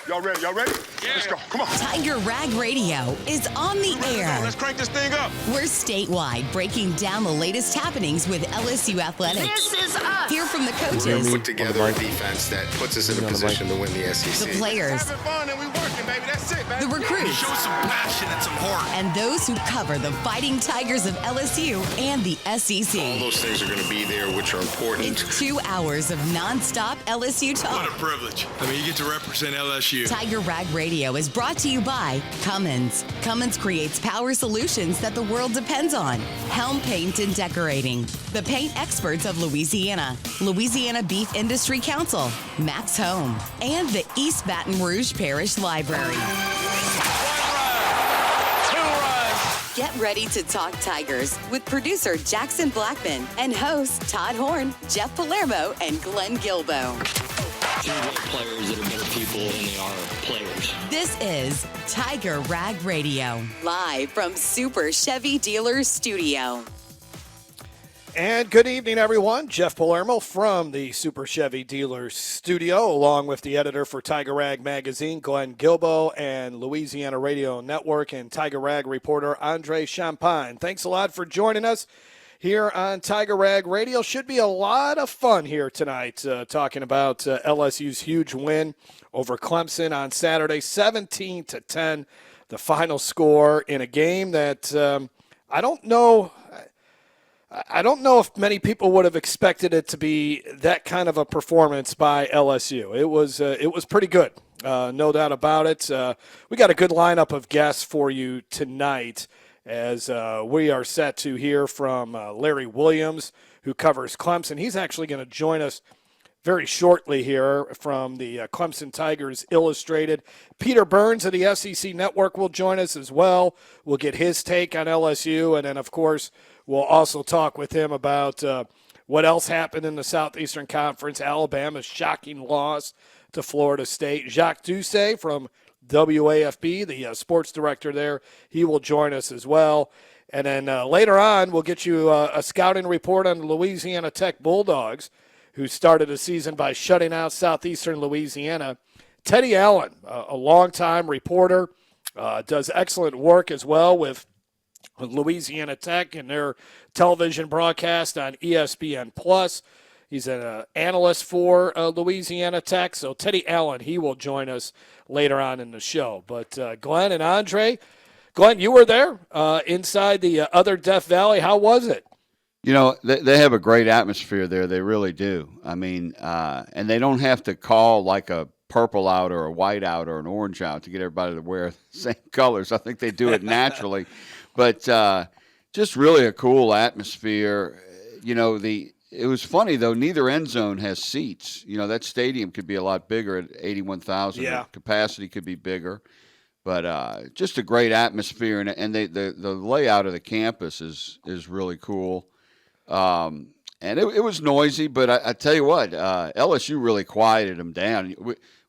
Y'all ready? Yeah. Let's go. Come on. Tiger Rag Radio is on the air. Let's crank this thing up. We're statewide, breaking down the latest happenings with LSU athletics. This is us. Hear from the coaches, Put together a defense that puts us in a position to win the SEC. the players, Having fun and we working, baby. That's it, baby. the recruits, Show some passion and some heart. and those who cover the Fighting Tigers of LSU and the All SEC. those things are going to be there, which are important. It's 2 hours of nonstop LSU What talk. a privilege. I mean, you get to represent LSU. Tiger Rag Radio is brought to you by Cummins. Cummins creates power solutions that the world depends on. Helm Paint and Decorating. The paint experts of Louisiana. Louisiana Beef Industry Council. Max Home. And the East Baton Rouge Parish Library. Get ready to talk Tigers with producer Jackson Blackman and hosts Todd Horn, Jeff Palermo, and Glenn Guilbeau. You're good players that are better people than they are players. This is Tiger Rag Radio, live from Super Chevy Dealers Studio. And good evening, everyone. Jeff Palermo from the Super Chevy Dealers Studio, along with the editor for Tiger Rag Magazine, Glenn Guilbeau, and Louisiana Radio Network and Tiger Rag reporter Andre Champagne. Thanks a lot for joining us here on Tiger Rag Radio. Should be a lot of fun here tonight, talking about LSU's huge win over Clemson on Saturday, 17-10, the final score in a game that I don't know if many people would have expected it to be that kind of a performance by LSU. It was pretty good, no doubt about it. We got a good lineup of guests for you tonight, as we are set to hear from Larry Williams, who covers Clemson. He's actually going to join us very shortly here from the Clemson Tigers Illustrated. Peter Burns of the SEC Network will join us as well. We'll get his take on LSU, and then, of course, we'll also talk with him about what else happened in the Southeastern Conference, Alabama's shocking loss to Florida State. Jacques Doucet from WAFB, the sports director there, he will join us as well. And then later on, we'll get you a scouting report on the Louisiana Tech Bulldogs, who started the season by shutting out Southeastern Louisiana. Teddy Allen, a longtime reporter, does excellent work as well with Louisiana Tech and their television broadcast on ESPN+. He's an analyst for Louisiana Tech. So Teddy Allen, he will join us later on in the show. But Glenn and Andre, Glenn, you were there inside the other Death Valley. How was it? You know, they have a great atmosphere there. They really do. I mean, and they don't have to call like a purple out or a white out or an orange out to get everybody to wear the same colors. I think they do it naturally. But just really a cool atmosphere. You know, it was funny, though, neither end zone has seats. You know, that stadium could be a lot bigger at 81,000. Yeah. Capacity could be bigger. But just a great atmosphere. And the layout of the campus is really cool. And it was noisy, but I tell you what, LSU really quieted them down.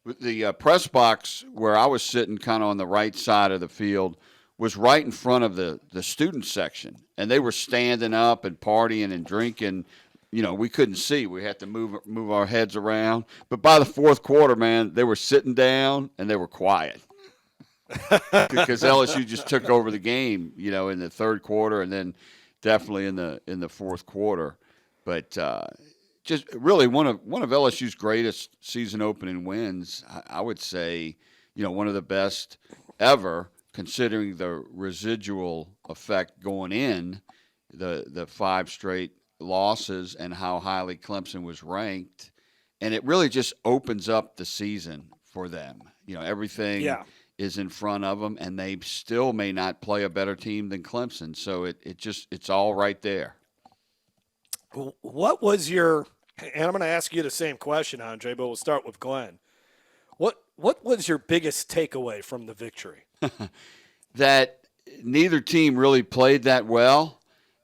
The press box where I was sitting kind of on the right side of the field was right in front of the student section, and they were standing up and partying and drinking. You know, we couldn't see. We had to move our heads around. But by the fourth quarter, man, they were sitting down and they were quiet because LSU just took over the game, you know, in the third quarter and then definitely in the fourth quarter. But just really one of LSU's greatest season opening wins. I would say, you know, one of the best ever, considering the residual effect going in, the 5 straight losses and how highly Clemson was ranked. And it really just opens up the season for them. You know, everything is in front of them, and they still may not play a better team than Clemson. So it's all right there. What was your – and I'm going to ask you the same question, Andre, but we'll start with Glenn. What was your biggest takeaway from the victory? That neither team really played that well,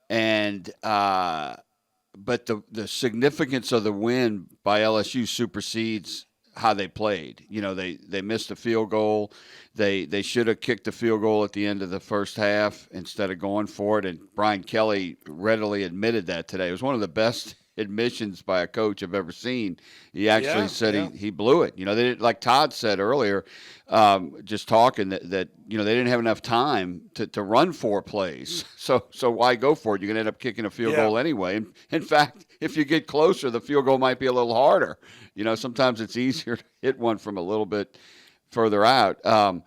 and but the significance of the win by LSU supersedes how they played. You know, they missed a field goal. They should have kicked the field goal at the end of the first half instead of going for it, and Brian Kelly readily admitted that today. It was one of the best admissions by a coach I've ever seen. He actually said he blew it. They didn't, like Todd said earlier, just talking that they didn't have enough time to run 4 plays. So why go for it? You're going to end up kicking a field goal anyway. And in fact, if you get closer, the field goal might be a little harder. Sometimes it's easier to hit one from a little bit further out. And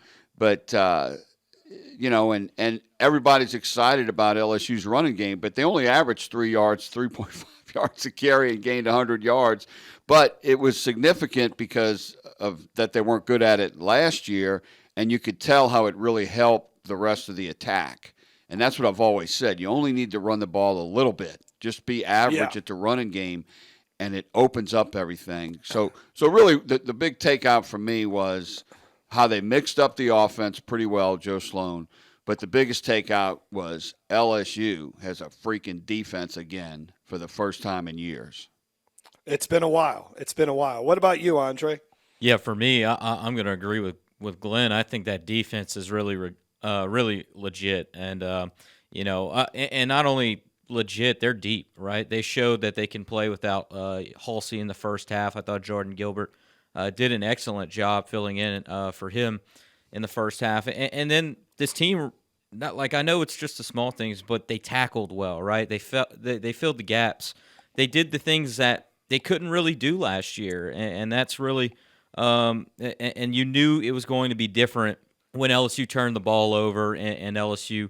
everybody's excited about LSU's running game, but they only averaged 3 yards, 3.5 yards a carry and gained 100 yards. But it was significant because of that they weren't good at it last year, and you could tell how it really helped the rest of the attack. And that's what I've always said. You only need to run the ball a little bit. Just be average at the running game, and it opens up everything. So really the big takeout for me was how they mixed up the offense pretty well, Joe Sloan. But the biggest takeout was LSU has a freaking defense again for the first time in years. It's been a while. What about you, Andre? Yeah, for me, I'm going to agree with Glenn. I think that defense is really legit. And, and not only legit, they're deep, right? They showed that they can play without Halsey in the first half. I thought Jordan Gilbert did an excellent job filling in for him in the first half. And then this team, not like, I know it's just the small things, but they tackled well, right? They filled the gaps. They did the things that they couldn't really do last year, and that's really and you knew it was going to be different when LSU turned the ball over and LSU,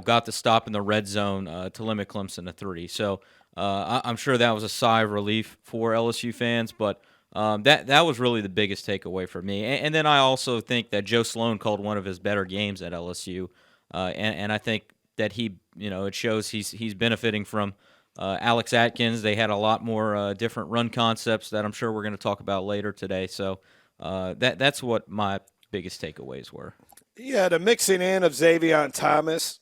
got the stop in the red zone to limit Clemson to 3. So I'm sure that was a sigh of relief for LSU fans, but that was really the biggest takeaway for me. And then I also think that Joe Sloan called one of his better games at LSU, and I think that it shows he's benefiting from Alex Atkins. They had a lot more different run concepts that I'm sure we're going to talk about later today. So that's what my biggest takeaways were. Yeah, the mixing in of Xavier Thomas,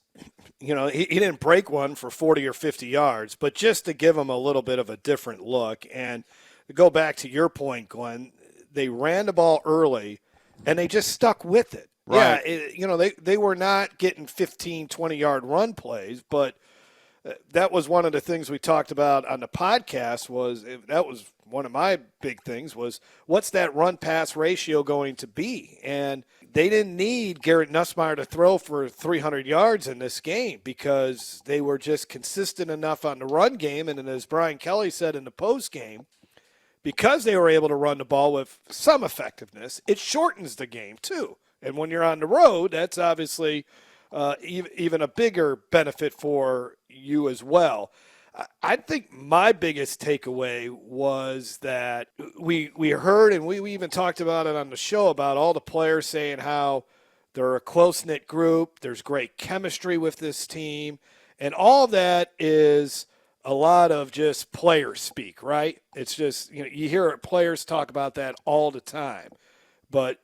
he didn't break one for 40 or 50 yards, but just to give him a little bit of a different look. And to go back to your point, Glenn, they ran the ball early, and they just stuck with it. Right. Yeah, they were not getting 15, 20-yard run plays, but that was one of the things we talked about on the podcast that was one of my big things was what's that run-pass ratio going to be? And they didn't need Garrett Nussmeier to throw for 300 yards in this game because they were just consistent enough on the run game. And then as Brian Kelly said in the post game, because they were able to run the ball with some effectiveness, it shortens the game too. And when you're on the road, that's obviously even a bigger benefit for you as well. I think my biggest takeaway was that we heard, and we even talked about it on the show, about all the players saying how they're a close-knit group, there's great chemistry with this team, and all of that is a lot of just player speak, right? It's just, you hear players talk about that all the time. But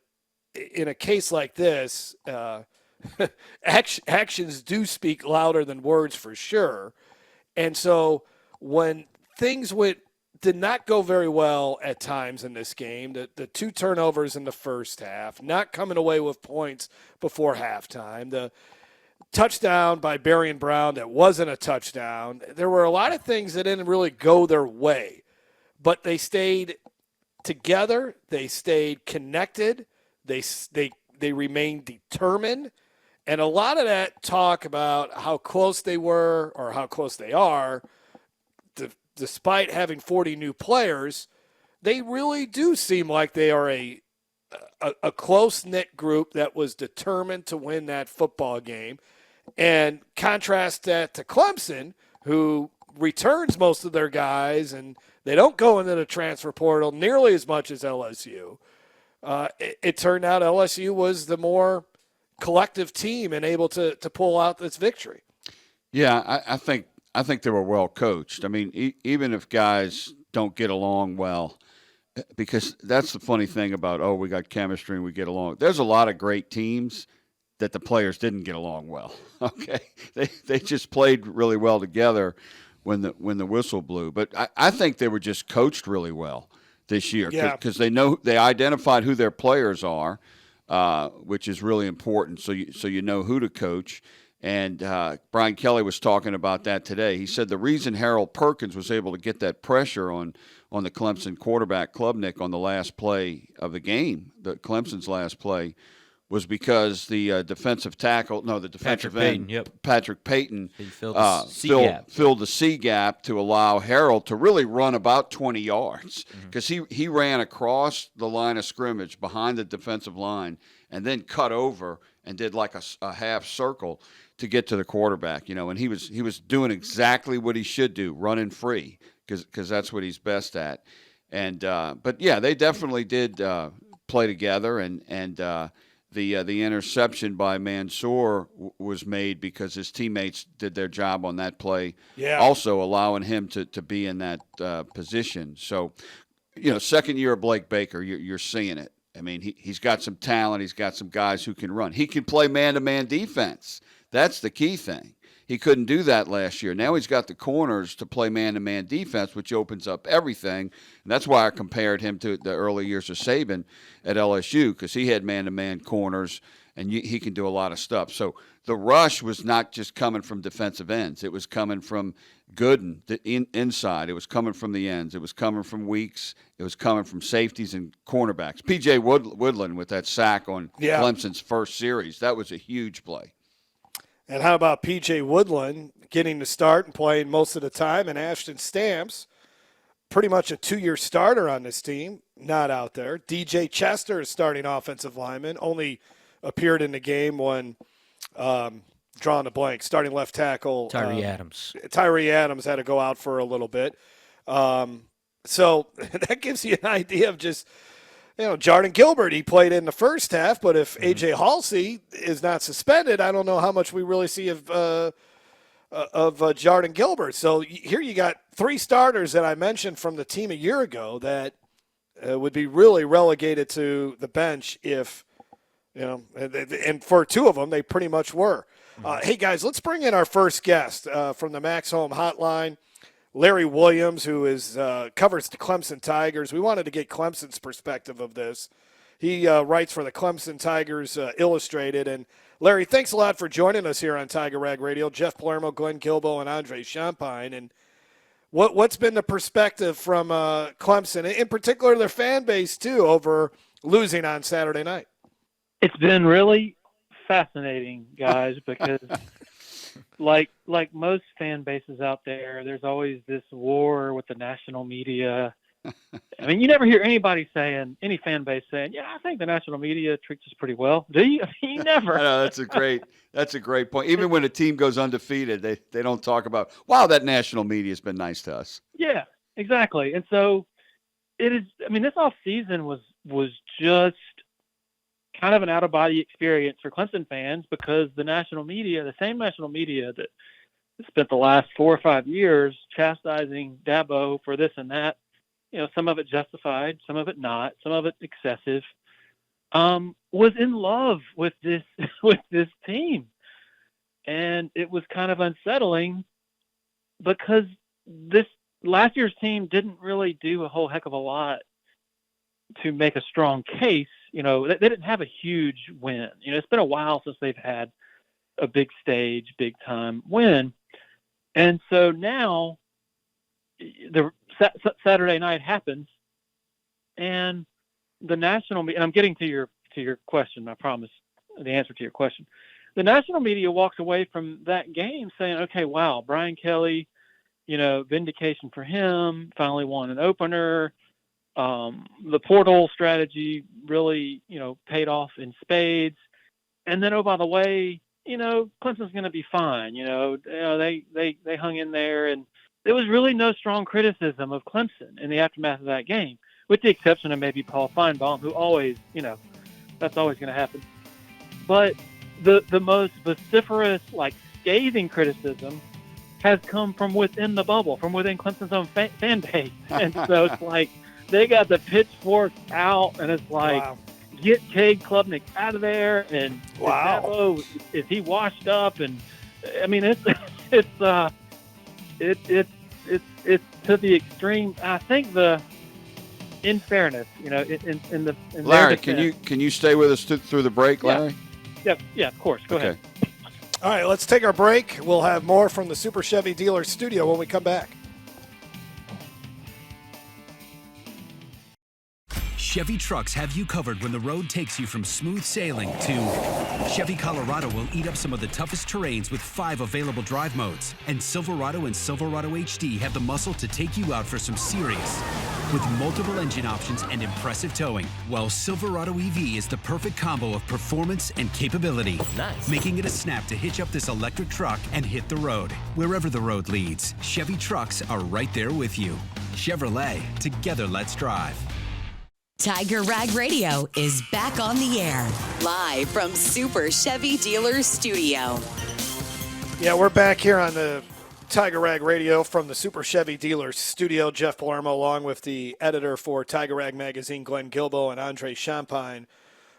in a case like this, actions do speak louder than words for sure. And so when things did not go very well at times in this game, the 2 turnovers in the first half, not coming away with points before halftime, the touchdown by Berrien Brown that wasn't a touchdown, there were a lot of things that didn't really go their way. But they stayed together. They stayed connected. They remained determined. And a lot of that talk about how close they were or how close they are, despite having 40 new players, they really do seem like they are a close-knit group that was determined to win that football game. And contrast that to Clemson, who returns most of their guys, and they don't go into the transfer portal nearly as much as LSU. It turned out LSU was the more collective team and able to pull out this victory. Yeah, I think they were well coached. I mean, even if guys don't get along well, because that's the funny thing about, we got chemistry and we get along. There's a lot of great teams that the players didn't get along well. Okay, they just played really well together when the whistle blew. But I think they were just coached really well this year because they identified who their players are. Which is really important. So you know who to coach, And Brian Kelly was talking about that today. He said the reason Harold Perkins was able to get that pressure on the Clemson quarterback, Klubnik, on the last play of the game, Clemson's last play, was because the defensive end, Patrick Payton, he filled the C gap to allow Harold to really run about 20 yards because he ran across the line of scrimmage behind the defensive line and then cut over and did like a half circle to get to the quarterback, and he was doing exactly what he should do, running free, because that's what he's best at. And but yeah, they definitely did play together, and the interception by Mansour was made because his teammates did their job on that play, also allowing him to be in that position. So, second year of Blake Baker, you're seeing it. I mean, he's got some talent. He's got some guys who can run. He can play man-to-man defense. That's the key thing. He couldn't do that last year. Now he's got the corners to play man-to-man defense, which opens up everything. And that's why I compared him to the early years of Saban at LSU, because he had man-to-man corners, and he can do a lot of stuff. So the rush was not just coming from defensive ends. It was coming from Gooden inside. It was coming from the ends. It was coming from Weeks. It was coming from safeties and cornerbacks. P.J. Woodland with that sack on Clemson's first series. That was a huge play. And how about P.J. Woodland getting to start and playing most of the time, and Ashton Stamps, pretty much a 2-year starter on this team, not out there. DJ Chester is starting offensive lineman, only appeared in the game when drawing a blank, starting left tackle. Tyree Adams. Tyree Adams had to go out for a little bit. So that gives you an idea of just – Jordan Gilbert, he played in the first half, but if A.J. Halsey is not suspended, I don't know how much we really see of Jordan Gilbert. So here you got 3 starters that I mentioned from the team a year ago that would be really relegated to the bench if, and for 2 of them, they pretty much were. Hey, guys, let's bring in our first guest from the Max Home Hotline. Larry Williams, who covers the Clemson Tigers. We wanted to get Clemson's perspective of this. He writes for the Clemson Tigers Illustrated. And, Larry, thanks a lot for joining us here on Tiger Rag Radio. Jeff Palermo, Glenn Guilbeau, and Andre Champagne. And what's been the perspective from Clemson, in particular their fan base, too, over losing on Saturday night? It's been really fascinating, guys, because – like most fan bases out there, there's always this war with the national media. I mean, you never hear any fan base saying, "Yeah, I think the national media treats us pretty well." Do you? You never. I know, that's a great point. Even when a team goes undefeated, they don't talk about, wow, that national media has been nice to us. Yeah, exactly. And so it is. I mean, this off season was just kind of an out-of-body experience for Clemson fans, because the national media, the same national media that spent the last 4 or 5 years chastising Dabo for this and that, some of it justified, some of it not, some of it excessive, was in love with this team. And it was kind of unsettling because this last year's team didn't really do a whole heck of a lot to make a strong case. They didn't have a huge win. It's been a while since they've had a big stage, big time win. And so now the Saturday night happens, and the national media, and I'm getting to your question, I promise, the answer to your question. The national media walks away from that game saying, okay, wow, Brian Kelly, vindication for him, finally won an opener. The portal strategy really, paid off in spades. And then, oh, by the way, Clemson's going to be fine. They hung in there, and there was really no strong criticism of Clemson in the aftermath of that game, with the exception of maybe Paul Feinbaum, who always, that's always going to happen. But the most vociferous, scathing criticism has come from within the bubble, from within Clemson's own fan base. And so it's like, they got the pitchforks out, and it's like, wow, get Cade Klubnik out of there. And wow, is he washed up? And I mean, it's to the extreme. I think in fairness, in Larry, can you stay with us through the break, Larry? Yeah, of course. Go ahead. All right, let's take our break. We'll have more from the Super Chevy Dealer Studio when we come back. Chevy trucks have you covered when the road takes you from smooth sailing to Chevy Colorado will eat up some of the toughest terrains with 5 available drive modes. And Silverado and Silverado HD have the muscle to take you out for some serious. With multiple engine options and impressive towing, while Silverado EV is the perfect combo of performance and capability. Nice. Making it a snap to hitch up this electric truck and hit the road. Wherever the road leads, Chevy trucks are right there with you. Chevrolet, together let's drive. Tiger Rag Radio is back on the air, live from Super Chevy Dealer Studio. Yeah, we're back here on the Tiger Rag Radio from the Super Chevy Dealer Studio. Jeff Palermo along with the editor for Tiger Rag Magazine, Glenn Guilbeau, and Andre Champagne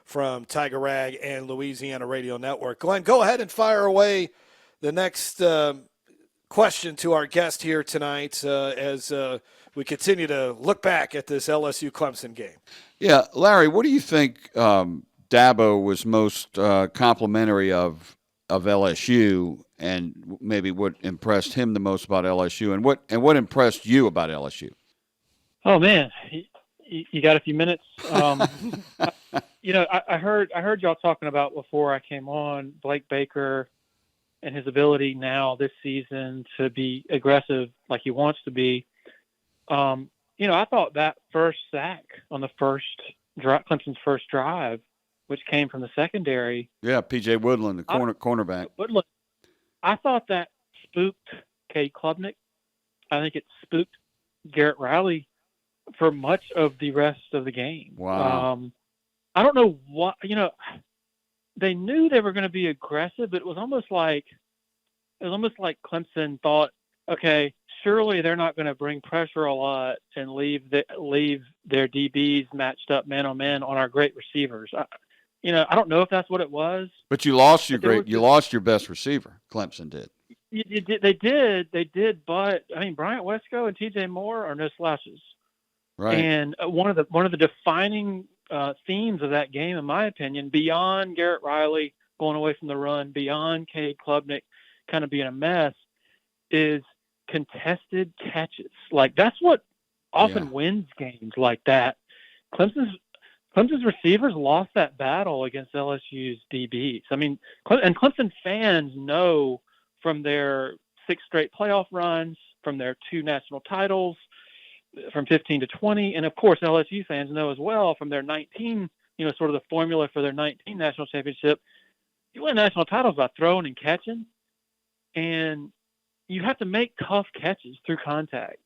from Tiger Rag and Louisiana Radio Network. Glenn, go ahead and fire away the next question to our guest here tonight as we continue to look back at this LSU Clemson game. Yeah, Larry, what do you think Dabo was most complimentary of LSU, and maybe what impressed him the most about LSU, and what impressed you about LSU? Oh man, you got a few minutes. I heard y'all talking about before I came on Blake Baker and his ability now this season to be aggressive like he wants to be. I thought that first sack on the Clemson's first drive, which came from the secondary. Yeah, P.J. Woodland, the cornerback. Woodland. I thought that spooked Cade Klubnik. I think it spooked Garrett Riley for much of the rest of the game. Wow. I don't know what, they knew they were going to be aggressive, but it was almost like Clemson thought, okay, surely they're not going to bring pressure a lot and leave their DBs matched up man on man on our great receivers. I don't know if that's what it was. But you lost your best receiver. Clemson did. They did. But I mean, Bryant Wesco and T.J. Moore are no slouches. Right. And one of the defining themes of that game, in my opinion, beyond Garrett Riley going away from the run, beyond Cade Klubnik kind of being a mess, is contested catches. Like that's what often wins games like that. Clemson's receivers lost that battle against LSU's DBs. I mean, and Clemson fans know from their 6 straight playoff runs, from their 2 national titles, from 15 to 20, and of course LSU fans know as well from their 19, sort of the formula for their 19 national championship. You win national titles by throwing and catching, and you have to make tough catches through contact.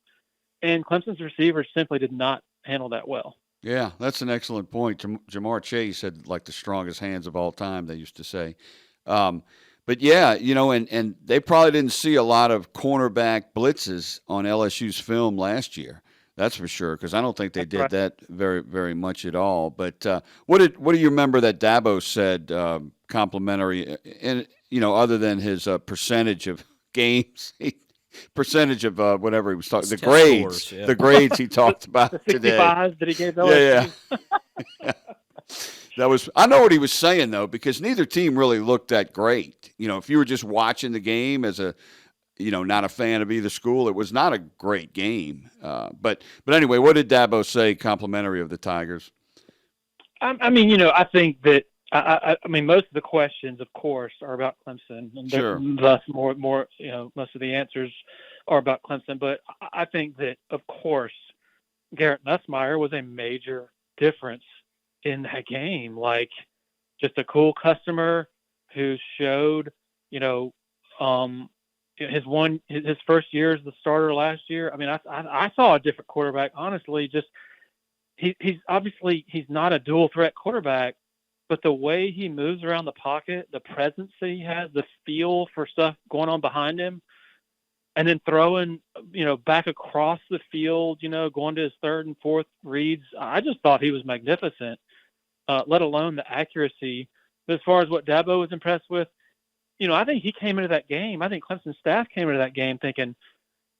And Clemson's receivers simply did not handle that well. Yeah, that's an excellent point. Jamar Chase had like the strongest hands of all time, they used to say. But yeah, and they probably didn't see a lot of cornerback blitzes on LSU's film last year. That's for sure, because I don't think they did that very, very much at all. But what do you remember that Dabo said complimentary, and other than his percentage of games, percentage of whatever he was talking, the grades he talked about the 65s that he gave LSU. Yeah. I know what he was saying though, because neither team really looked that great. If you were just watching the game as a, not a fan of either school, it was not a great game. But anyway, what did Dabo say complimentary of the Tigers? I think that. I mean, most of the questions, of course, are about Clemson, and thus more, most of the answers are about Clemson. But I think that, of course, Garrett Nussmeier was a major difference in that game. Like, just a cool customer who showed, his first year as the starter last year. I mean, I saw a different quarterback. Honestly, just he's not a dual threat quarterback. But the way he moves around the pocket, the presence that he has, the feel for stuff going on behind him, and then throwing, back across the field, going to his 3rd and 4th reads, I just thought he was magnificent, let alone the accuracy. But as far as what Dabo was impressed with, I think he came into that game. I think Clemson staff came into that game thinking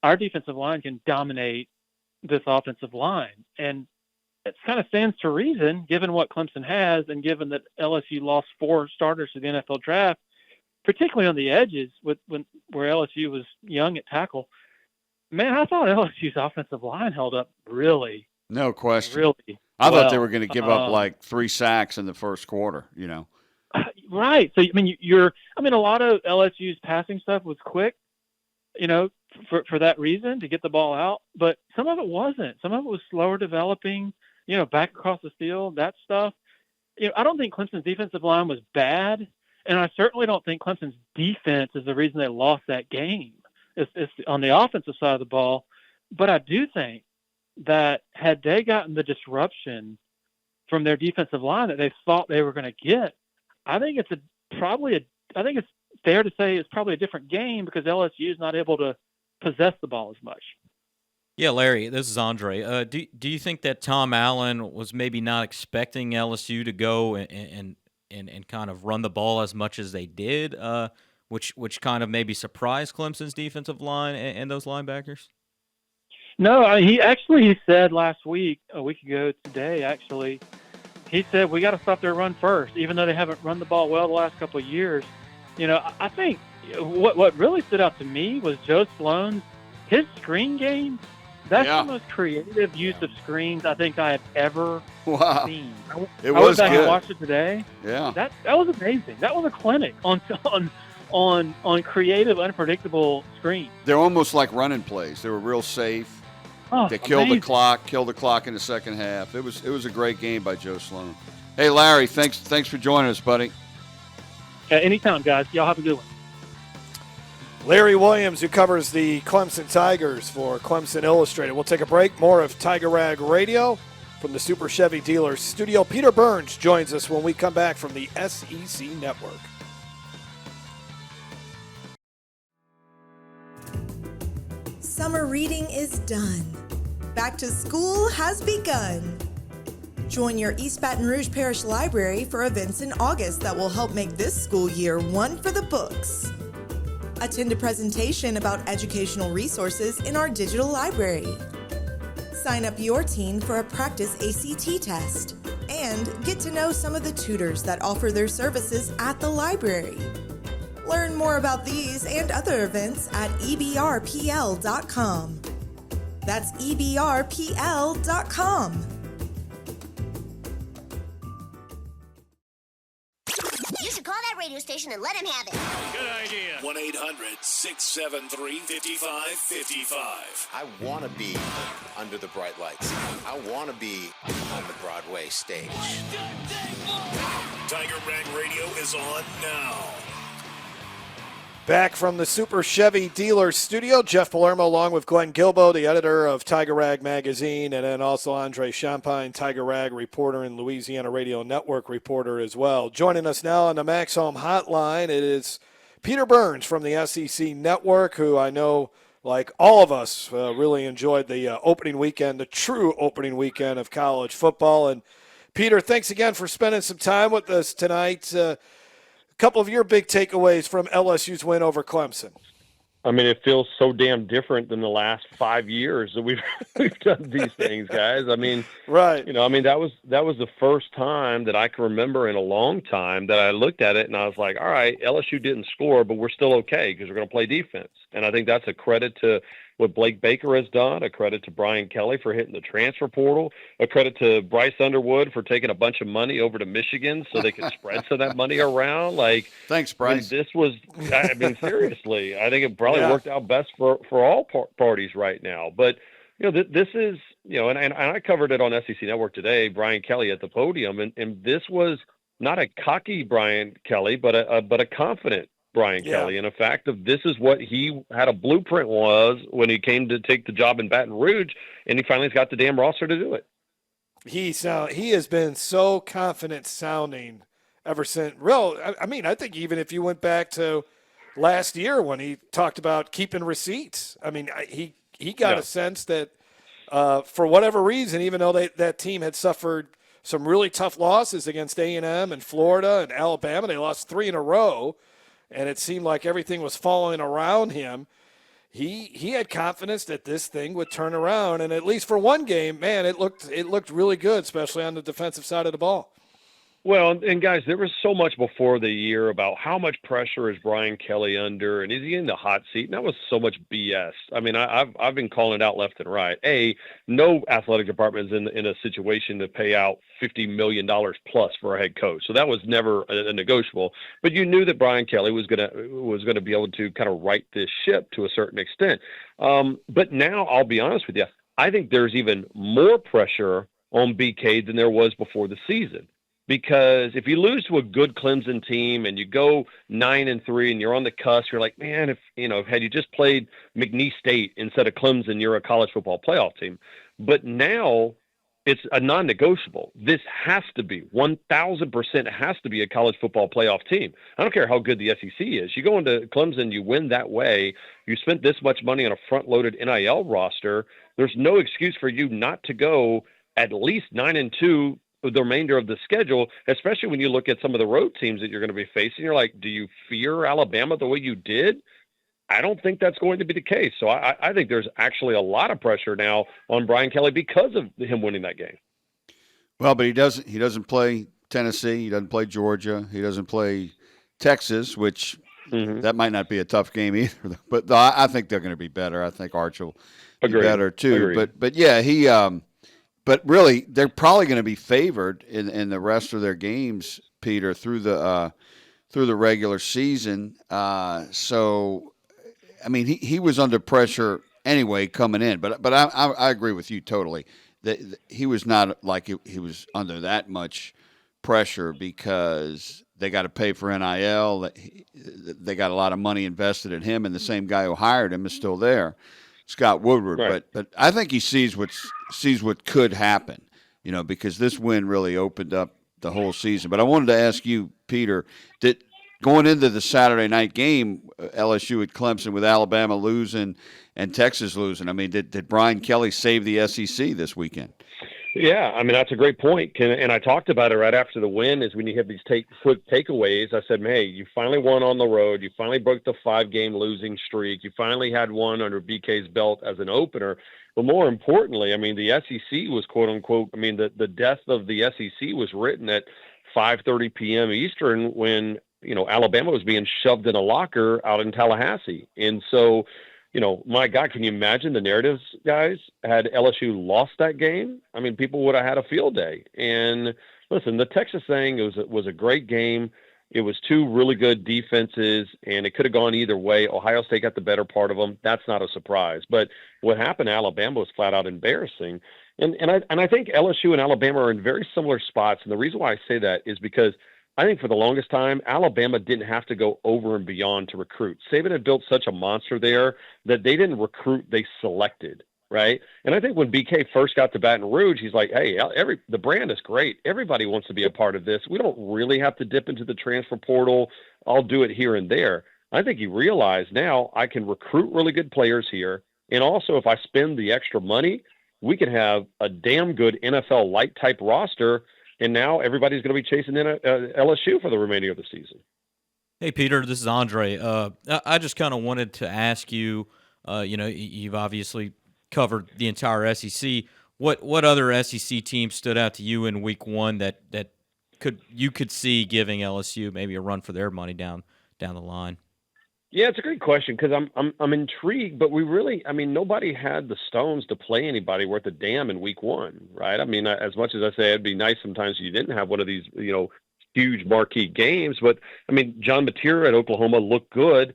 our defensive line can dominate this offensive line. And it kind of stands to reason, given what Clemson has, and given that LSU lost 4 starters to the NFL draft. particularly on the edges where LSU was young at tackle. Man, I thought LSU's offensive line held up really. No question. Really. I thought they were going to give up like 3 sacks in the first quarter, Right. So, a lot of LSU's passing stuff was quick, for that reason, to get the ball out. But some of it wasn't. Some of it was slower developing, back across the field, that stuff. I don't think Clemson's defensive line was bad, and I certainly don't think Clemson's defense is the reason they lost that game. It's on the offensive side of the ball. But I do think that had they gotten the disruption from their defensive line that they thought they were going to get, I think it's fair to say it's probably a different game because LSU is not able to possess the ball as much. Yeah, Larry, this is Andre. Do you think that Tom Allen was maybe not expecting LSU to go and kind of run the ball as much as they did, which kind of maybe surprised Clemson's defensive line and those linebackers? No, he said last week, a week ago today, actually, he said we got to stop their run first, even though they haven't run the ball well the last couple of years. I think what really stood out to me was Joe Sloan's his screen game. That's the most creative use of screens I think I have ever seen. I went back and watched it today. Yeah, that was amazing. That was a clinic on creative, unpredictable screens. They're almost like running plays. They were real safe. They killed the clock in the second half. It was a great game by Joe Sloan. Hey, Larry, thanks for joining us, buddy. Anytime, guys. Y'all have a good one. Larry Williams, who covers the Clemson Tigers for Clemson Illustrated. We'll take a break. More of Tiger Rag Radio from the Super Chevy Dealers studio. Peter Burns joins us when we come back from the SEC Network. Summer reading is done. Back to school has begun. Join your East Baton Rouge Parish Library for events in August that will help make this school year one for the books. Attend a presentation about educational resources in our digital library. Sign up your teen for a practice ACT test and get to know some of the tutors that offer their services at the library. Learn more about these and other events at ebrpl.com. That's ebrpl.com. You should call that radio station and let him have it. Good idea. 1-800-673-5555. I want to be under the bright lights. I want to be on the Broadway stage. Tiger Rag Radio is on now. Back from the Super Chevy Dealer studio, Jeff Palermo along with Glenn Guilbeau, the editor of Tiger Rag Magazine, and then also Andre Champagne, Tiger Rag reporter and Louisiana Radio Network reporter as well. Joining us now on the Max Home Hotline, it is Peter Burns from the SEC Network, who I know, like all of us, really enjoyed the opening weekend, the true opening weekend of college football. And Peter, thanks again for spending some time with us tonight. Couple of your big takeaways from LSU's win over Clemson. I mean, it feels so damn different than the last 5 years that we've done these things, guys. I mean, right. That was the first time that I can remember in a long time that I looked at it and I was like, all right, LSU didn't score, but we're still okay because we're going to play defense. And I think that's a credit to what Blake Baker has done, a credit to Brian Kelly for hitting the transfer portal, a credit to Bryce Underwood for taking a bunch of money over to Michigan so they could spread some of that money around. Thanks, Bryce. Seriously, I think it probably worked out best for all parties right now. But, this is, and I covered it on SEC Network today, Brian Kelly at the podium, and this was not a cocky Brian Kelly, but a confident Brian Kelly, and the fact of this is what he had a blueprint was when he came to take the job in Baton Rouge, and he finally got the damn roster to do it. He has been so confident sounding ever since. I think even if you went back to last year when he talked about keeping receipts, he got a sense that for whatever reason, even though that team had suffered some really tough losses against A&M and Florida and Alabama, they lost 3 in a row, and it seemed like everything was falling around him. He had confidence that this thing would turn around, and at least for one game, man, it looked really good, especially on the defensive side of the ball. Well, and guys, there was so much before the year about how much pressure is Brian Kelly under, and is he in the hot seat? And that was so much BS. I mean, I've been calling it out left and right. No athletic department is in a situation to pay out $50 million plus for a head coach, so that was never a negotiable. But you knew that Brian Kelly was gonna be able to kind of right this ship to a certain extent. But now, I'll be honest with you, I think there's even more pressure on BK than there was before the season. Because if you lose to a good Clemson team and you go 9-3 and you're on the cusp, you're like, man, had you just played McNeese State instead of Clemson, you're a college football playoff team. But now it's a non-negotiable. This has to be 1,000% has to be a college football playoff team. I don't care how good the SEC is. You go into Clemson, you win that way. You spent this much money on a front-loaded NIL roster. There's no excuse for you not to go at least 9-2. The remainder of the schedule, especially when you look at some of the road teams that you're going to be facing. You're like, do you fear Alabama the way you did? I don't think that's going to be the case. So I think there's actually a lot of pressure now on Brian Kelly because of him winning that game. Well, but he doesn't play Tennessee. He doesn't play Georgia. He doesn't play Texas, which that might not be a tough game either. But I think they're going to be better. I think Arch will be better too. Agreed. But yeah, he but really, they're probably going to be favored in the rest of their games, Peter, through the regular season. So, I mean, he was under pressure anyway coming in. But I agree with you totally that he was not like he was under that much pressure because they got to pay for NIL. They got a lot of money invested in him, and the same guy who hired him is still there. Scott Woodward, right. but I think he sees what could happen, because this win really opened up the whole season. But I wanted to ask you, Peter, did going into the Saturday night game, LSU at Clemson with Alabama losing and Texas losing, I mean, did Brian Kelly save the SEC this weekend? Yeah, I mean, that's a great point. And I talked about it right after the win is when you have these quick takeaways. I said, hey, you finally won on the road. You finally broke the 5-game losing streak. You finally had one under BK's belt as an opener. But more importantly, I mean, the SEC was, quote unquote, I mean, the death of the SEC was written at 5:30 p.m. Eastern when, Alabama was being shoved in a locker out in Tallahassee. And so, my God, can you imagine the narratives, guys? Had LSU lost that game, I mean, people would have had a field day. And listen, the Texas thing was a great game. It was two really good defenses, and it could have gone either way. Ohio State got the better part of them. That's not a surprise. But what happened to Alabama was flat out embarrassing. And I think LSU and Alabama are in very similar spots. And the reason why I say that is because I think for the longest time, Alabama didn't have to go over and beyond to recruit. Saban had built such a monster there that they didn't recruit, they selected, right? And I think when BK first got to Baton Rouge, he's like, hey, the brand is great. Everybody wants to be a part of this. We don't really have to dip into the transfer portal. I'll do it here and there. I think he realized now I can recruit really good players here. And also, if I spend the extra money, we can have a damn good NFL light type roster. And now everybody's going to be chasing in LSU for the remainder of the season. Hey, Peter, this is Andre. I just kind of wanted to ask you, you've obviously covered the entire SEC. What other SEC teams stood out to you in Week 1 that you could see giving LSU maybe a run for their money down the line? Yeah, it's a great question because I'm intrigued, but nobody had the stones to play anybody worth a damn in Week 1, right? I mean, as much as I say it'd be nice sometimes you didn't have one of these, huge marquee games, but I mean, John Mateer at Oklahoma looked good.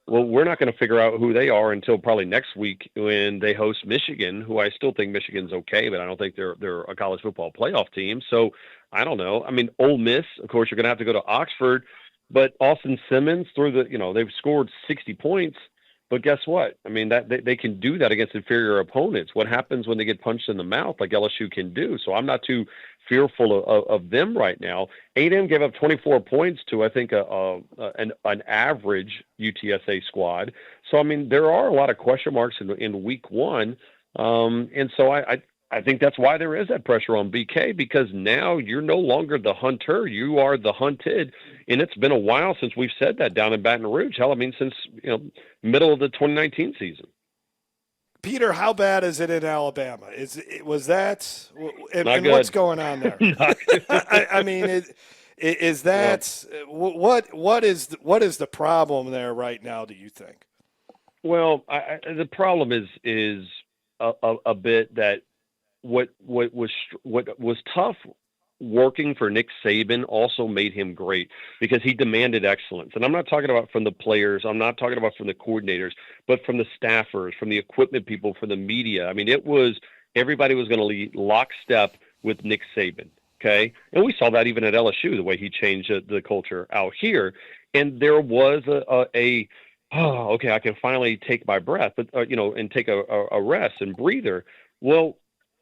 Well, we're not going to figure out who they are until probably next week when they host Michigan, who I still think Michigan's okay, but I don't think they're a college football playoff team. So I don't know. I mean, Ole Miss, of course, you're going to have to go to Oxford. But Austin Simmons they've scored 60 points, but guess what? I mean, that they can do that against inferior opponents. What happens when they get punched in the mouth like LSU can do? So I'm not too fearful of them right now. A&M gave up 24 points to, I think, an average UTSA squad. So, I mean, there are a lot of question marks in Week 1. And so I think that's why there is that pressure on BK, because now you're no longer the hunter, you are the hunted. And it's been a while since we've said that down in Baton Rouge. Hell, I mean, since middle of the 2019 season. Peter, how bad is it in Alabama? Was that and Not good. What's going on there? I mean, is that what is the problem there right now? Do you think? Well, the problem is a bit that what was tough working for Nick Saban also made him great because he demanded excellence. And I'm not talking about from the players, I'm not talking about from the coordinators, but from the staffers, from the equipment people, from the media. I mean, everybody was going to lead lockstep with Nick Saban. Okay. And we saw that even at LSU, the way he changed the culture out here. And there was okay, I can finally take my breath, but and take a rest and breather. Well,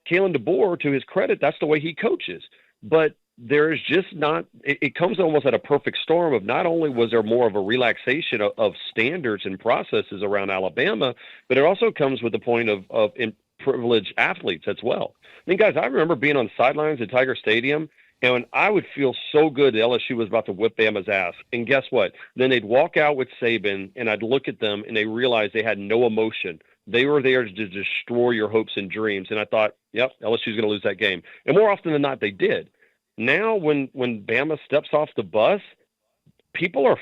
Kalen DeBoer, to his credit, that's the way he coaches. But there's just not – it comes almost at a perfect storm of not only was there more of a relaxation of standards and processes around Alabama, but it also comes with the point of privileged athletes as well. I mean, guys, I remember being on sidelines at Tiger Stadium, and I would feel so good that LSU was about to whip Bama's ass. And guess what? Then they'd walk out with Saban, and I'd look at them, and they realized they had no emotion. They were there to destroy your hopes and dreams. And I thought, yep, LSU's going to lose that game. And more often than not, they did. Now, when Bama steps off the bus, people are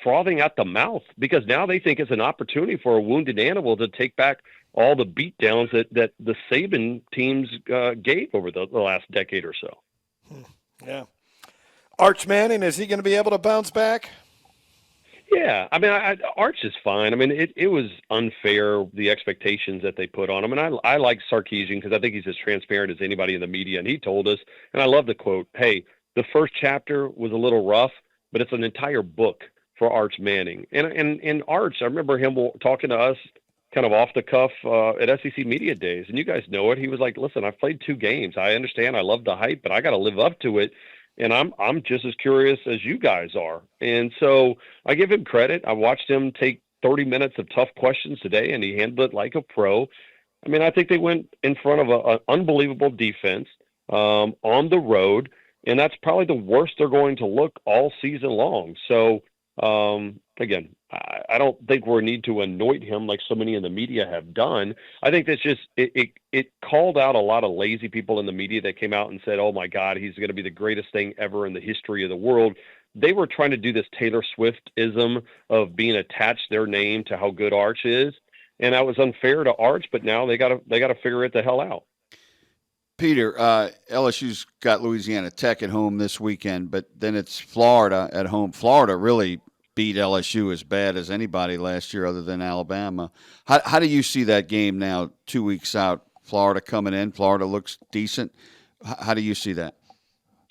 frothing at the mouth because now they think it's an opportunity for a wounded animal to take back all the beatdowns that the Saban teams gave over the last decade or so. Yeah. Arch Manning, is he going to be able to bounce back? Yeah, I mean, Arch is fine. I mean, it was unfair, the expectations that they put on him. And I like Sarkisian because I think he's as transparent as anybody in the media. And he told us, and I love the quote, hey, the first chapter was a little rough, but it's an entire book for Arch Manning. And Arch, I remember him talking to us kind of off the cuff at SEC Media Days. And you guys know it. He was like, listen, I've played 2 games. I understand. I love the hype, but I got to live up to it. And I'm just as curious as you guys are. And so I give him credit. I watched him take 30 minutes of tough questions today, and he handled it like a pro. I mean, I think they went in front of an unbelievable defense on the road, and that's probably the worst they're going to look all season long. So, again, I don't think we need to anoint him like so many in the media have done. I think that's just it called out a lot of lazy people in the media that came out and said, oh, my God, he's going to be the greatest thing ever in the history of the world. They were trying to do this Taylor Swift-ism of being attached their name to how good Arch is, and that was unfair to Arch, but now they got to figure it the hell out. Peter, LSU's got Louisiana Tech at home this weekend, but then it's Florida at home. Florida really beat LSU as bad as anybody last year other than Alabama. How do you see that game now 2 weeks out? Florida coming in. Florida looks decent. How do you see that?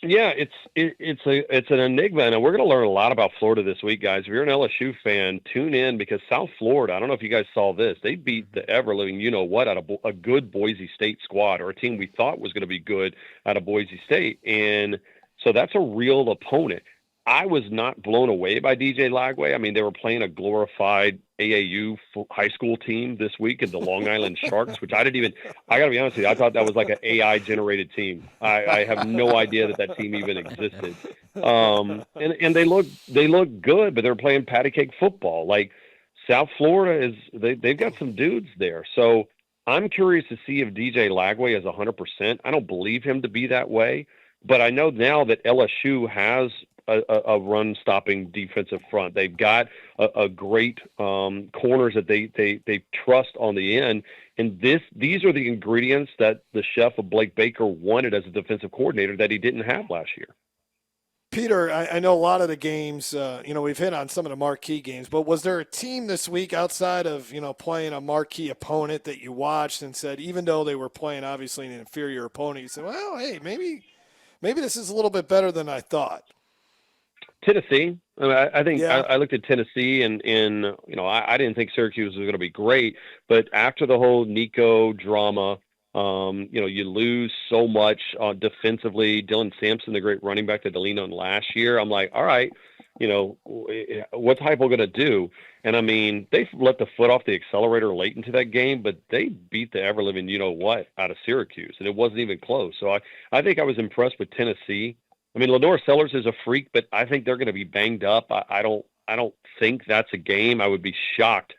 Yeah, it's an enigma, and we're going to learn a lot about Florida this week, guys. If you're an LSU fan, tune in because South Florida, I don't know if you guys saw this, they beat the ever-living you-know-what out of a good Boise State squad, or a team we thought was going to be good out of Boise State, and so that's a real opponent. I was not blown away by DJ Lagway. I mean, they were playing a glorified AAU high school team this week in the Long Island Sharks, which I got to be honest with you, I thought that was like an AI-generated team. I have no idea that team even existed. And they look good, but they're playing patty cake football. Like South Florida they've got some dudes there. So I'm curious to see if DJ Lagway is 100%. I don't believe him to be that way, but I know now that LSU has a run-stopping defensive front. They've got a great corners that they trust on the end, and these are the ingredients that the chef of Blake Baker wanted as a defensive coordinator that he didn't have last year. Peter, I know a lot of the games, we've hit on some of the marquee games, but was there a team this week outside of, playing a marquee opponent that you watched and said, even though they were playing obviously an inferior opponent, you said, well, hey, maybe this is a little bit better than I thought? Tennessee. I think I looked at Tennessee and I didn't think Syracuse was going to be great, but after the whole Nico drama, you lose so much defensively. Dylan Sampson, the great running back that they leaned on last year. I'm like, all right, what's Heupel going to do? And I mean, they let the foot off the accelerator late into that game, but they beat the ever-living what out of Syracuse, and it wasn't even close. So I think I was impressed with Tennessee. I mean, Lenore Sellers is a freak, but I think they're going to be banged up. I don't think that's a game. I would be shocked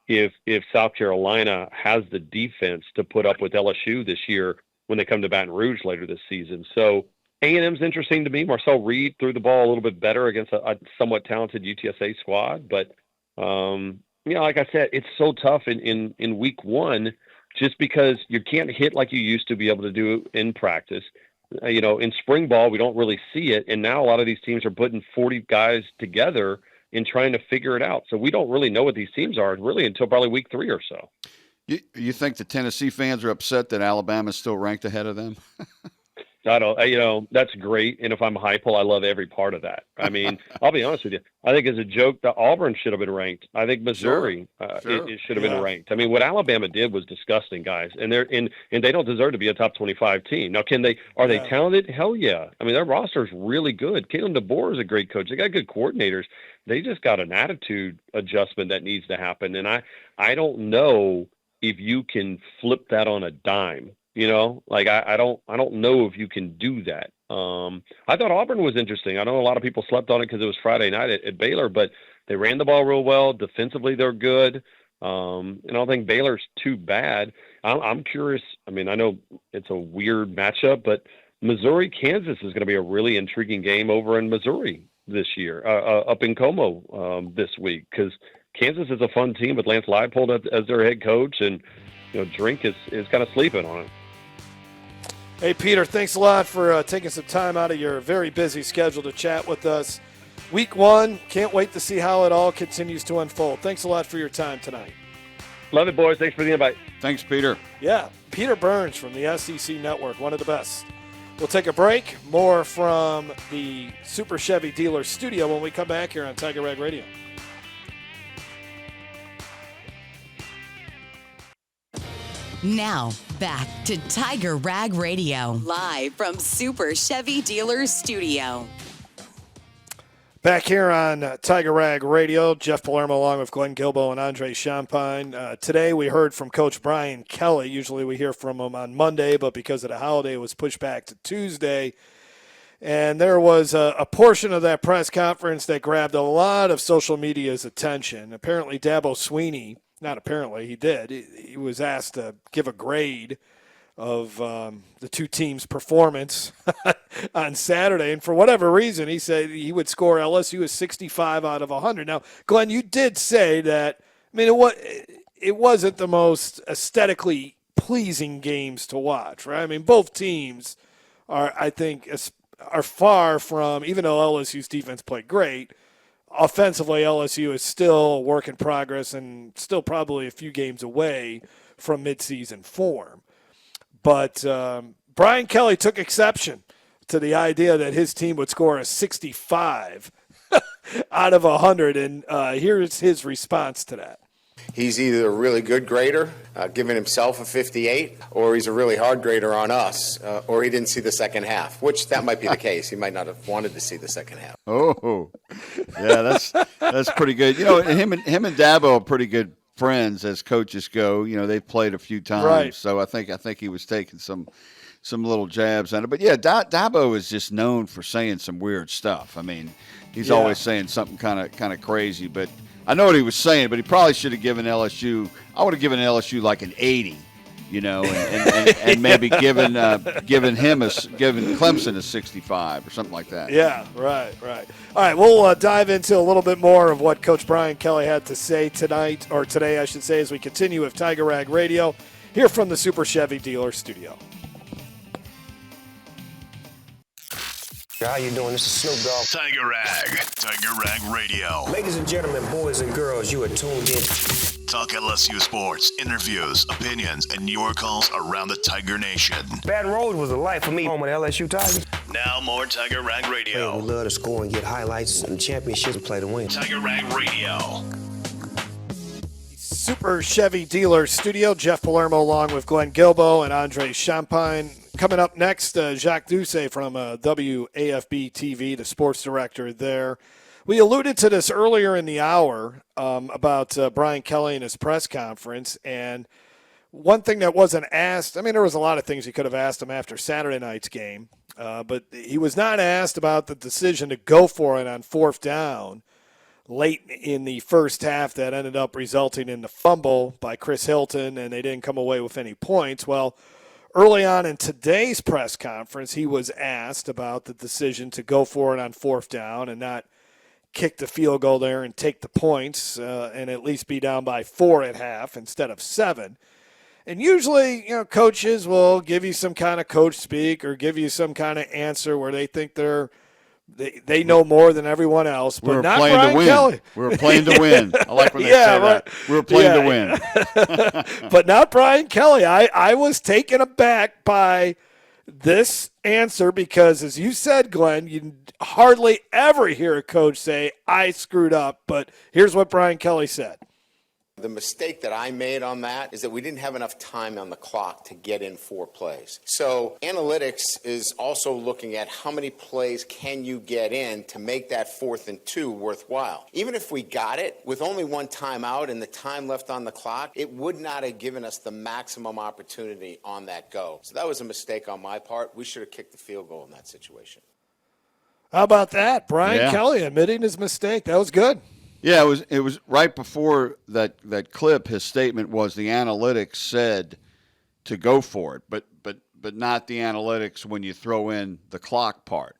if South Carolina has the defense to put up with LSU this year when they come to Baton Rouge later this season. So A&M's interesting to me. Marcel Reed threw the ball a little bit better against a somewhat talented UTSA squad, but like I said, it's so tough in week one just because you can't hit like you used to be able to do in practice. In spring ball, we don't really see it. And now a lot of these teams are putting 40 guys together and trying to figure it out. So we don't really know what these teams are really until probably week 3 or so. You think the Tennessee fans are upset that Alabama's still ranked ahead of them? I don't, that's great. And if I'm Heupel, I love every part of that. I mean, I'll be honest with you. I think as a joke that Auburn should have been ranked. I think Missouri it should have been ranked. I mean, what Alabama did was disgusting, guys. And they don't deserve to be a top 25 team. Now, are they talented? Hell yeah. I mean, their roster is really good. Kalen DeBoer is a great coach. They got good coordinators. They just got an attitude adjustment that needs to happen. And I don't know if you can flip that on a dime. I don't know if you can do that. I thought Auburn was interesting. I know a lot of people slept on it because it was Friday night at Baylor, but they ran the ball real well. Defensively, they're good. And I don't think Baylor's too bad. I'm curious. I mean, I know it's a weird matchup, but Missouri-Kansas is going to be a really intriguing game over in Missouri this year, up in Como this week, because Kansas is a fun team with Lance Leipold as their head coach, and Drink is kind of sleeping on it. Hey, Peter, thanks a lot for taking some time out of your very busy schedule to chat with us. Week 1, can't wait to see how it all continues to unfold. Thanks a lot for your time tonight. Love it, boys. Thanks for the invite. Thanks, Peter. Yeah, Peter Burns from the SEC Network, one of the best. We'll take a break. More from the Super Chevy Dealer Studio when we come back here on Tiger Rag Radio. Now, back to Tiger Rag Radio, live from Super Chevy Dealers Studio. Back here on Tiger Rag Radio, Jeff Palermo along with Glenn Guilbeau and Andre Champagne. Today we heard from Coach Brian Kelly. Usually we hear from him on Monday, but because of the holiday, it was pushed back to Tuesday. And there was a portion of that press conference that grabbed a lot of social media's attention. Apparently, Dabo Swinney, not apparently, he did. He was asked to give a grade of the two teams' performance on Saturday. And for whatever reason, he said he would score LSU a 65 out of 100. Now, Glenn, you did say that, I mean, it wasn't the most aesthetically pleasing games to watch, right? I mean, both teams are far from, even though LSU's defense played great, offensively, LSU is still a work in progress and still probably a few games away from midseason form. But Brian Kelly took exception to the idea that his team would score a 65 out of 100, and here's his response to that. He's either a really good grader, giving himself a 58, or he's a really hard grader on us, or he didn't see the second half, which that might be the case. He might not have wanted to see the second half. Oh, yeah, that's pretty good. Him and Dabo are pretty good friends as coaches go. They've played a few times, right. So I think he was taking some little jabs on it. But yeah, Dabo is just known for saying some weird stuff. I mean, he's always saying something kind of crazy. But I know what he was saying. But he probably should have given LSU. I would have given LSU like an 80. And maybe given Clemson a 65 or something like that. Yeah, right. All right, we'll dive into a little bit more of what Coach Brian Kelly had to say today, I should say, as we continue with Tiger Rag Radio here from the Super Chevy Dealer Studio. How you doing? This is Snoop Dogg. Tiger Rag Radio. Ladies and gentlemen, boys and girls, you are tuned in. Talk LSU sports, interviews, opinions, and your calls around the Tiger Nation. Baton Rouge was a life for me. Home with LSU Tigers. Now more Tiger Rag Radio. We love to score and get highlights and championships and play to win. Tiger Rag Radio. Super Chevy Dealer Studio. Jeff Palermo along with Glenn Guilbeau and Andre Champagne. Coming up next, Jacques Doucet from WAFB-TV, the sports director there. We alluded to this earlier in the hour about Brian Kelly and his press conference, and one thing that wasn't asked, I mean, there was a lot of things you could have asked him after Saturday night's game, but he was not asked about the decision to go for it on fourth down late in the first half that ended up resulting in the fumble by Chris Hilton, and they didn't come away with any points. Well, early on in today's press conference, he was asked about the decision to go for it on fourth down and not kick the field goal there and take the points and at least be down by 4 at half instead of 7. And usually, coaches will give you some kind of coach speak or give you some kind of answer where they think they know more than everyone else, but not Brian Kelly. We were playing to win. I like when they say that. We were playing to win. But not Brian Kelly. I was taken aback by this answer because, as you said, Glenn, you hardly ever hear a coach say, I screwed up. But here's what Brian Kelly said. The mistake that I made on that is that we didn't have enough time on the clock to get in 4 plays. So analytics is also looking at how many plays can you get in to make that 4th and 2 worthwhile. Even if we got it with only 1 timeout and the time left on the clock, it would not have given us the maximum opportunity on that go. So that was a mistake on my part. We should have kicked the field goal in that situation. How about that? Brian Kelly admitting his mistake. That was good. Yeah, it was right before that clip. His statement was the analytics said to go for it, but not the analytics when you throw in the clock part.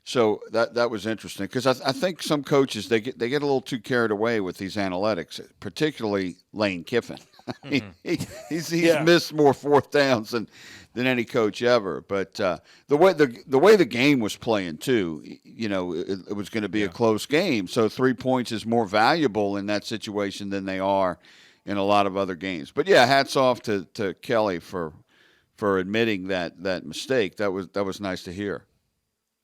So that was interesting because I think some coaches they get a little too carried away with these analytics, particularly Lane Kiffin. He's missed more 4th downs than any coach ever. But the way the game was playing too, it was going to be a close game. So 3 points is more valuable in that situation than they are in a lot of other games. But yeah, hats off to Kelly for admitting that mistake. That was nice to hear.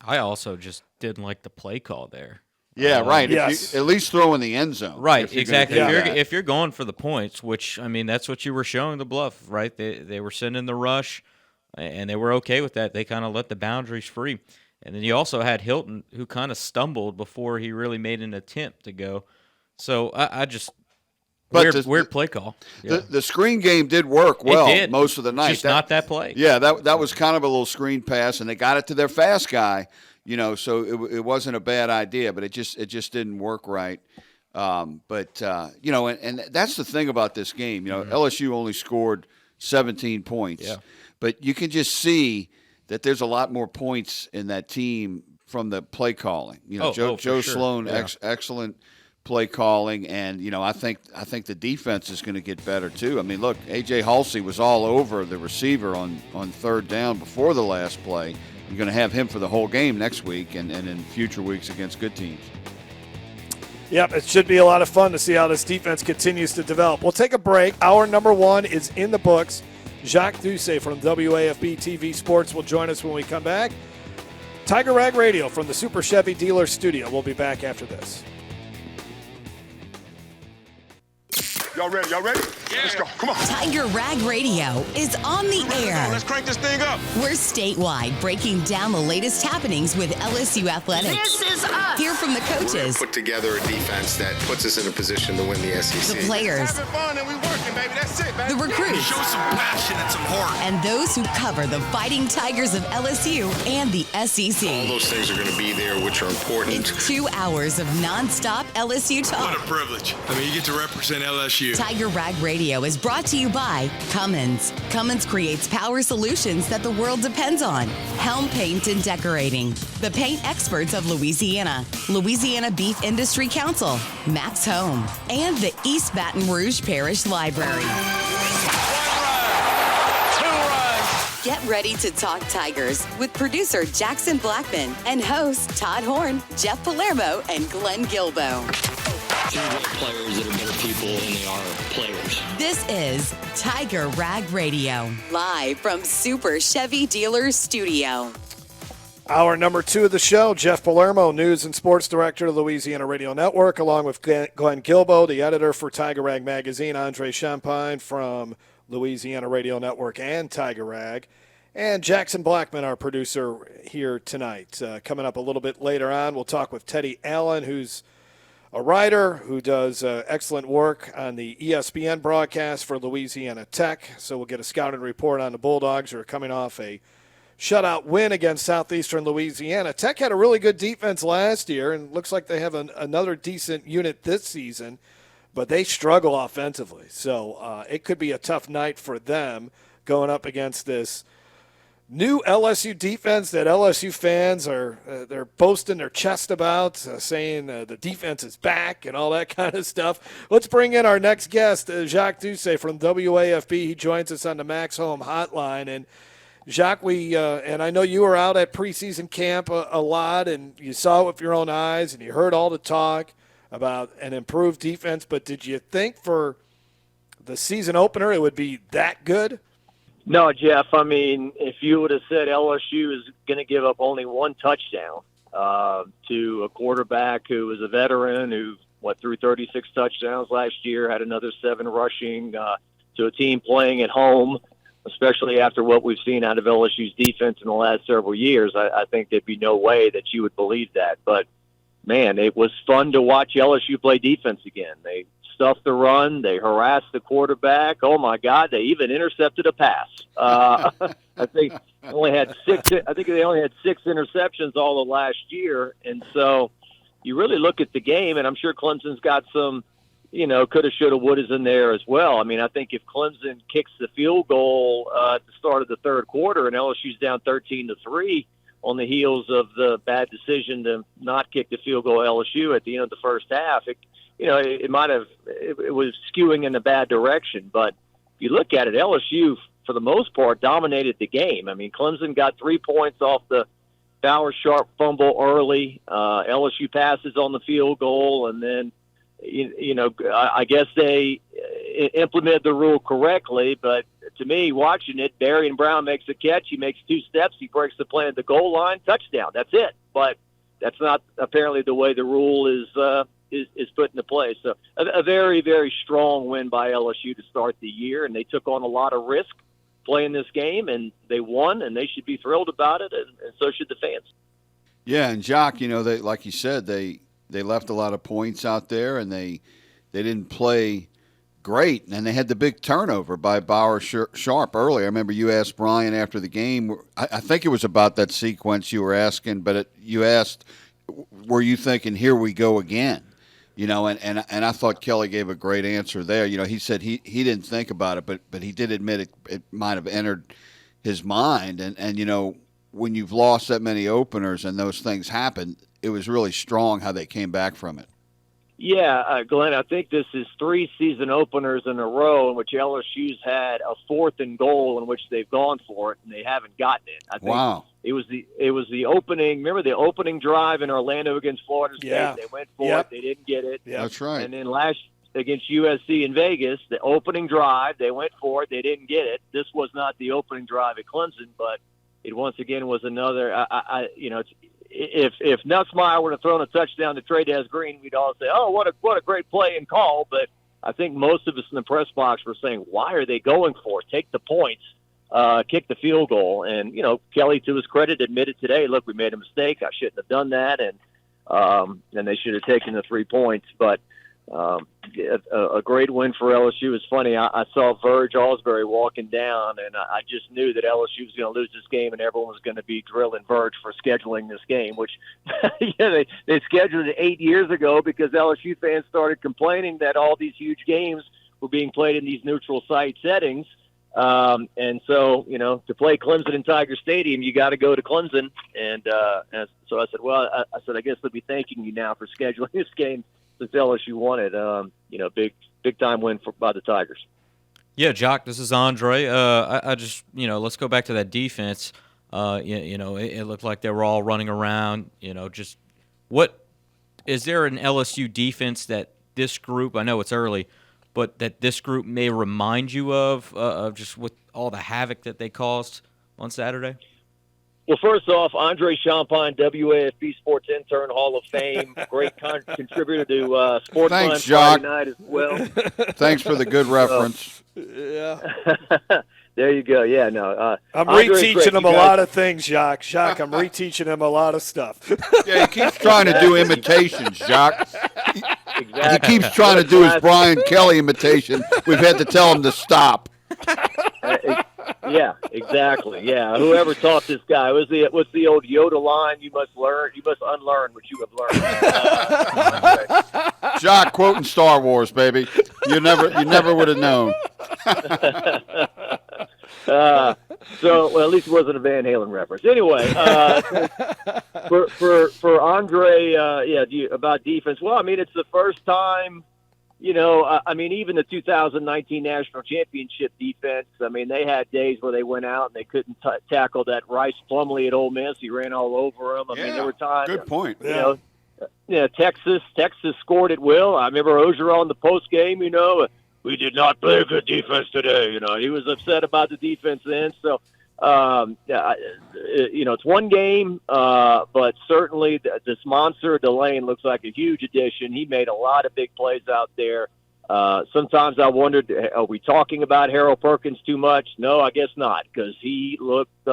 I also just didn't like the play call there. Yeah, right. Yes. At least throw in the end zone. Right, exactly. If you're going for the points, which, that's what you were showing the bluff, right? They were sending the rush, and they were okay with that. They kind of let the boundaries free. And then you also had Hilton, who kind of stumbled before he really made an attempt to go. So I just weird play call. Yeah. The screen game did work well most of the night. Just not that play. Yeah, that was kind of a little screen pass, and they got it to their fast guy. So it wasn't a bad idea, but it just didn't work right. And that's the thing about this game. LSU only scored 17 points, but you can just see that there's a lot more points in that team from the play calling. Joe Sloan, excellent play calling, and I think the defense is going to get better too. Look, AJ Halsey was all over the receiver on 3rd down before the last play. You're going to have him for the whole game next week and in future weeks against good teams. Yep, it should be a lot of fun to see how this defense continues to develop. We'll take a break. Hour number 1 is in the books. Jacques Doucet from WAFB-TV Sports will join us when we come back. Tiger Rag Radio from the Super Chevy Dealer Studio. We'll be back after this. Y'all ready? Yeah. Let's go. Come on. Tiger Rag Radio is on the air. Let's crank this thing up. We're statewide, breaking down the latest happenings with LSU athletics. This is us. Hear from the coaches, Put together a defense that puts us in a position to win the SEC. the players, Having fun and we working, baby. That's it, baby. the recruits, Show some passion and some heart. and those who cover the Fighting Tigers of LSU and the All SEC. those things are going to be there, which are important. It's 2 hours of nonstop LSU What talk. a privilege. You get to represent LSU. Tiger Rag Radio is brought to you by Cummins. Cummins creates power solutions that the world depends on. Helm Paint and Decorating. The paint experts of Louisiana. Louisiana Beef Industry Council. Max Home. And the East Baton Rouge Parish Library. Get ready to talk Tigers with producer Jackson Blackman and hosts Todd Horn, Jeff Palermo, and Glenn Guilbeau. Players that are better people than they are players. This is Tiger Rag Radio, live from Super Chevy Dealers Studio. Hour number 2 of the show, Jeff Palermo, News and Sports Director of Louisiana Radio Network, along with Glenn Guilbeau, the editor for Tiger Rag Magazine, Andre Champagne from Louisiana Radio Network and Tiger Rag, and Jackson Blackman, our producer here tonight. Coming up a little bit later on, we'll talk with Teddy Allen, who's a writer who does excellent work on the ESPN broadcast for Louisiana Tech. So we'll get a scouting report on the Bulldogs, who are coming off a shutout win against Southeastern Louisiana. Tech had a really good defense last year, and looks like they have another decent unit this season, but they struggle offensively. So it could be a tough night for them going up against this new LSU defense that LSU fans are they're boasting their chest about, saying the defense is back and all that kind of stuff. Let's bring in our next guest, Jacques Doucet from WAFB. He joins us on the Max Home Hotline. And Jacques, and I know you were out at preseason camp a lot, and you saw it with your own eyes, and you heard all the talk about an improved defense. But did you think for the season opener it would be that good? No, Jeff. I mean, if you would have said LSU is going to give up only one touchdown to a quarterback who was a veteran who threw 36 touchdowns last year, had another 7 rushing, to a team playing at home, especially after what we've seen out of LSU's defense in the last several years, I think there'd be no way that you would believe that. But, man, it was fun to watch LSU play defense again. They stuffed the run. They harassed the quarterback. Oh, my God, they even intercepted a pass. I think they only had 6 interceptions all of last year. And so you really look at the game, and I'm sure Clemson's got some, coulda, shoulda, wouldas in there as well. I mean, I think if Clemson kicks the field goal at the start of the third quarter and LSU's down 13-3 on the heels of the bad decision to not kick the field goal LSU at the end of the first half, it was skewing in a bad direction. But if you look at it, LSU, for the most part, dominated the game. I mean, Clemson got 3 points off the Bauer-Sharp fumble early. LSU passes on the field goal, and then, I guess they implemented the rule correctly. But to me, watching it, Darian Brown makes a catch. He makes 2 steps. He breaks the play at the goal line. Touchdown. That's it. But that's not apparently the way the rule is put into play. So a very, very strong win by LSU to start the year, and they took on a lot of risk playing this game, and they won, and they should be thrilled about it, and so should the fans. Yeah, and Jacques, they, like you said, they left a lot of points out there, and they didn't play great, and they had the big turnover by Bauer-Sharp early. I remember you asked Brian after the game, I think it was about that sequence you were asking, but you asked, were you thinking, here we go again? And I thought Kelly gave a great answer there. He said he didn't think about it, but he did admit it might have entered his mind. And when you've lost that many openers and those things happen, it was really strong how they came back from it. Yeah, Glenn, I think this is 3 season openers in a row in which LSU's had a 4th and goal in which they've gone for it and they haven't gotten it. I think wow. It was the opening. Remember the opening drive in Orlando against Florida State? Yeah. They went for it. They didn't get it. Yep. That's right. And then last against USC in Vegas, the opening drive, they went for it. They didn't get it. This was not the opening drive at Clemson, but it once again was another. If Nussmeier would have thrown a touchdown to Trey-Dez Green, we'd all say, "Oh, what a great play and call." But I think most of us in the press box were saying, "Why are they going for it? Take the points, kick the field goal." And Kelly, to his credit, admitted today, "Look, we made a mistake. I shouldn't have done that, and they should have taken the 3 points." But a great win for LSU. It's funny. I saw Verge Alsbury walking down, and I just knew that LSU was going to lose this game, and everyone was going to be drilling Verge for scheduling this game, which they scheduled it 8 years ago because LSU fans started complaining that all these huge games were being played in these neutral site settings. And so, to play Clemson in Tiger Stadium, you got to go to Clemson. And so I said, I guess they'll be thanking you now for scheduling this game since LSU won it. Big time win by the Tigers. Yeah, Jacques, this is Andre. I just, let's go back to that defense. It looked like they were all running around. Just what is there an LSU defense that this group? I know it's early, but that this group may remind you of just with all the havoc that they caused on Saturday? Well, first off, Andre Champagne, WAFB Sports Intern, Hall of Fame, great contributor to Sportsline Friday night as well. Thanks for the good reference. Yeah. There you go. Yeah, no. I'm reteaching him a lot of things, Jacques. Jacques, I'm reteaching him a lot of stuff. Yeah, he keeps trying to do imitations, Jacques. Exactly. He keeps trying to do his Brian Kelly imitation. We've had to tell him to stop. Yeah, exactly. Yeah, whoever taught this guy what's the old Yoda line? You must unlearn what you have learned. Jacques quoting Star Wars, baby. You never would have known. So at least it wasn't a Van Halen reference. Anyway, for Andre, about defense. Well, I mean, it's the first time. Even the 2019 National Championship defense, I mean, they had days where they went out and they couldn't tackle that Rice Plumlee at Ole Miss. He ran all over them. I mean, there were times. Good point. Texas scored at will. I remember Ogeron in the post game, we did not play a good defense today. He was upset about the defense then. So, it's one game, but certainly this monster Delane looks like a huge addition. He made a lot of big plays out there. Sometimes I wondered, are we talking about Harold Perkins too much? No, I guess not, because he looked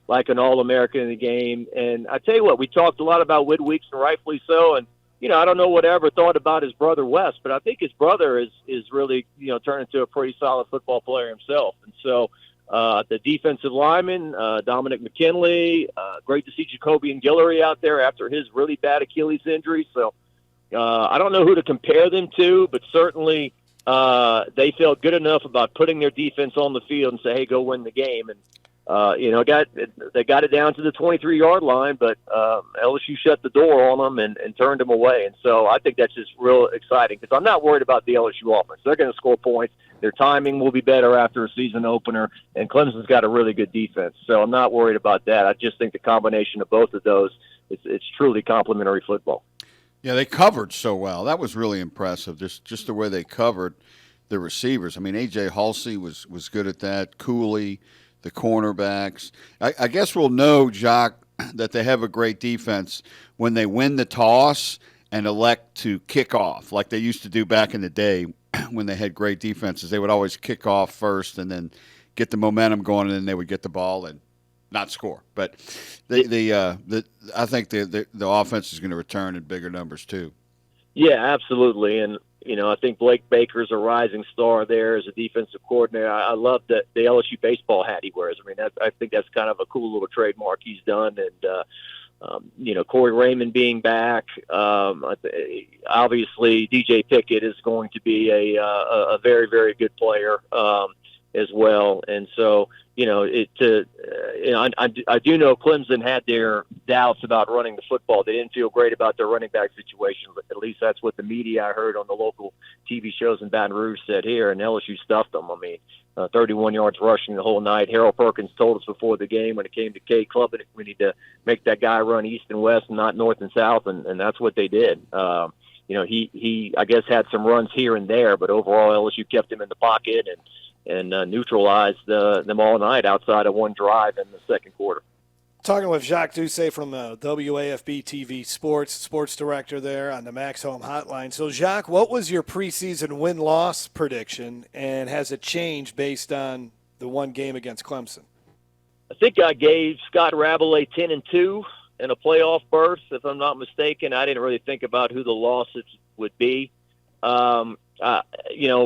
like an All-American in the game. And I tell you what, we talked a lot about Whit Weeks, and rightfully so. And I don't know what I ever thought about his brother Wes, but I think his brother is really turned into a pretty solid football player himself. And so. The defensive lineman, Dominic McKinley, great to see Jacoby and Guillory out there after his really bad Achilles injury. So I don't know who to compare them to, but certainly they felt good enough about putting their defense on the field and say, hey, go win the game. And, they got it down to the 23-yard line, but LSU shut the door on them and turned them away. And so I think that's just real exciting because I'm not worried about the LSU offense. They're going to score points. Their timing will be better after a season opener, and Clemson's got a really good defense. So I'm not worried about that. I just think the combination of both of those, it's truly complementary football. Yeah, they covered so well. That was really impressive, just the way they covered the receivers. I mean, A.J. Halsey was good at that, Cooley, the cornerbacks. I guess we'll know, Jacques, that they have a great defense when they win the toss and elect to kick off like they used to do back in the day when they had great defenses. They would always kick off first and then get the momentum going, and then they would get the ball and not score. But I think the offense is going to return in bigger numbers too. Yeah, absolutely. And, I think Blake Baker's a rising star there as a defensive coordinator. I love the LSU baseball hat he wears. I mean, I think that's kind of a cool little trademark he's done. And, Corey Raymond being back, obviously DJ Pickett is going to be a very, very good player as well. And so, I do know Clemson had their doubts about running the football. They didn't feel great about their running back situation, but at least that's what the media I heard on the local TV shows in Baton Rouge said here, and LSU stuffed them. I mean, 31 yards rushing the whole night. Harold Perkins told us before the game when it came to K Club, we need to make that guy run east and west and not north and south, and that's what they did. He I guess had some runs here and there, but overall LSU kept him in the pocket and neutralized them all night outside of one drive in the second quarter. Talking with Jacques Doucet from WAFB-TV sports director there on the Max Home Hotline. So, Jacques, what was your preseason win-loss prediction, and has it changed based on the one game against Clemson? I think I gave Scott Rabelais 10-2 in a playoff berth, if I'm not mistaken. I didn't really think about who the losses would be.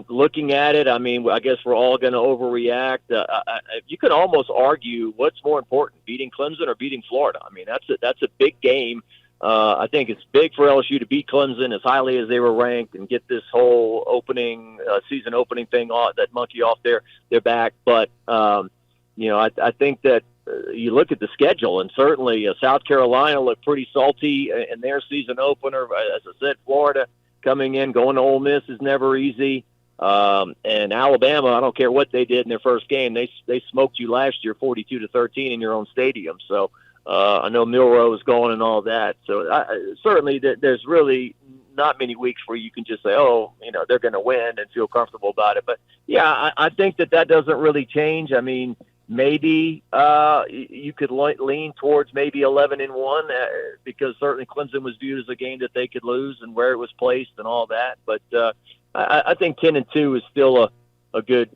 Looking at it, I mean, I guess we're all going to overreact. You could almost argue what's more important, beating Clemson or beating Florida. I mean, that's a big game. I think it's big for LSU to beat Clemson as highly as they were ranked and get this whole season opening thing that monkey off their back. But, I think that you look at the schedule, and certainly South Carolina looked pretty salty in their season opener. As I said, Florida coming in, going to Ole Miss is never easy. And Alabama, I don't care what they did in their first game. They smoked you last year 42-13 in your own stadium. So I know Milroe is gone and all that. So certainly there's really not many weeks where you can just say, they're going to win and feel comfortable about it. But, yeah, I think that doesn't really change. I mean, maybe you could lean towards maybe 11-1 because certainly Clemson was viewed as a game that they could lose and where it was placed and all that. But I think 10-2 is still a good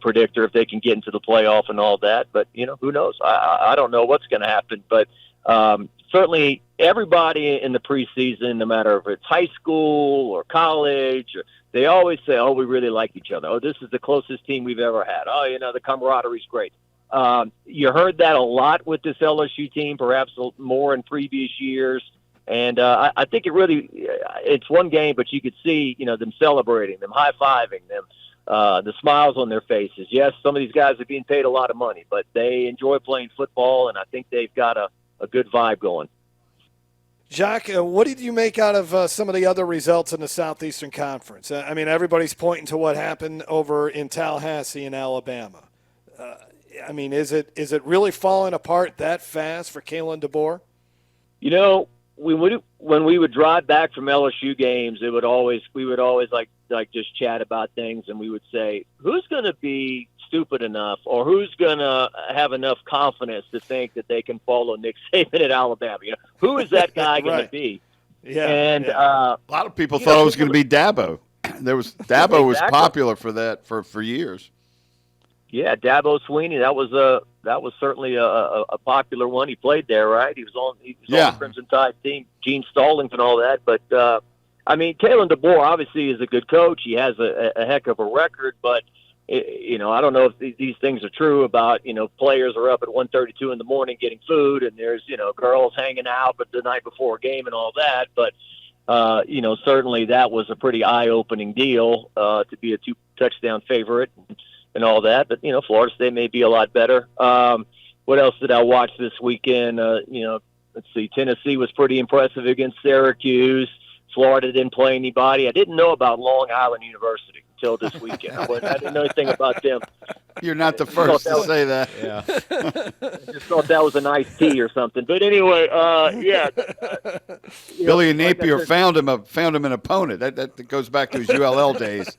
predictor if they can get into the playoff and all that. But who knows? I don't know what's going to happen. But certainly everybody in the preseason, no matter if it's high school or college, they always say, "Oh, we really like each other. Oh, this is the closest team we've ever had. Oh, the camaraderie's great." You heard that a lot with this LSU team, perhaps more in previous years. And I think it's one game, but you could see, them celebrating, them high-fiving, them, the smiles on their faces. Yes, some of these guys are being paid a lot of money, but they enjoy playing football, and I think they've got a good vibe going. Jacques, what did you make out of some of the other results in the Southeastern Conference? I mean, everybody's pointing to what happened over in Tallahassee in Alabama. I mean, is it really falling apart that fast for Kalen DeBoer? When we would drive back from LSU games, we would always like just chat about things, and we would say, who's going to be stupid enough, or who's going to have enough confidence to think that they can follow Nick Saban at Alabama? Who is that guy going to be? Yeah, and a lot of people thought it was going to be Dabo. Dabo was popular for that for years. Yeah, Dabo Sweeney. That was certainly a popular one. He played there, right? He was on the Crimson Tide team, Gene Stallings and all that. But Kalen DeBoer obviously is a good coach. He has a heck of a record, but I don't know if these things are true about players are up at 1:32 in the morning getting food, and there's girls hanging out, but the night before a game and all that. But certainly that was a pretty eye-opening deal to be a 2-touchdown favorite and all that. But Florida State may be a lot better. What else did I watch this weekend? Let's see. Tennessee was pretty impressive against Syracuse. Florida didn't play anybody. I didn't know about Long Island University until this weekend. I didn't know anything about them. You're not the first to say that. Yeah. I just thought that was a nice tea or something. But anyway, Billy Napier found him an opponent. That goes back to his ULL days.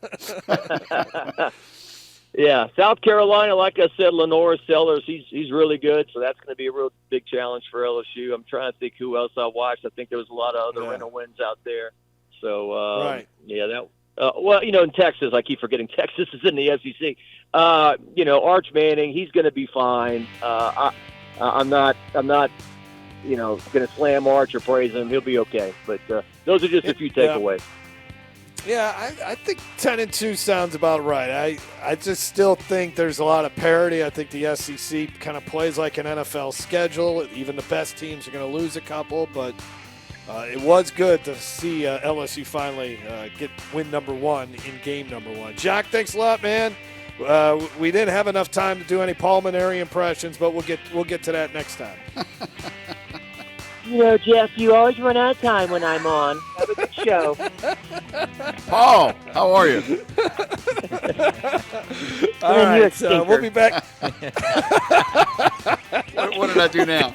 Yeah, South Carolina, like I said, Lenore Sellers, he's really good, so that's going to be a real big challenge for LSU. I'm trying to think who else I watched. I think there was a lot of other rental wins out there. So, right. Yeah, in Texas, I keep forgetting Texas is in the SEC. Arch Manning, he's going to be fine. I'm not going to slam Arch or praise him. He'll be okay. But those are just a few takeaways. Yeah, I think 10-2 sounds about right. I just still think there's a lot of parity. I think the SEC kind of plays like an NFL schedule. Even the best teams are going to lose a couple, but it was good to see LSU finally get win number one in game number one. Jacques, thanks a lot, man. We didn't have enough time to do any pulmonary impressions, but we'll get to that next time. Jeff, you always run out of time when I'm on. Have a good show. Paul, how are you? All right, so we'll be back. What did I do now?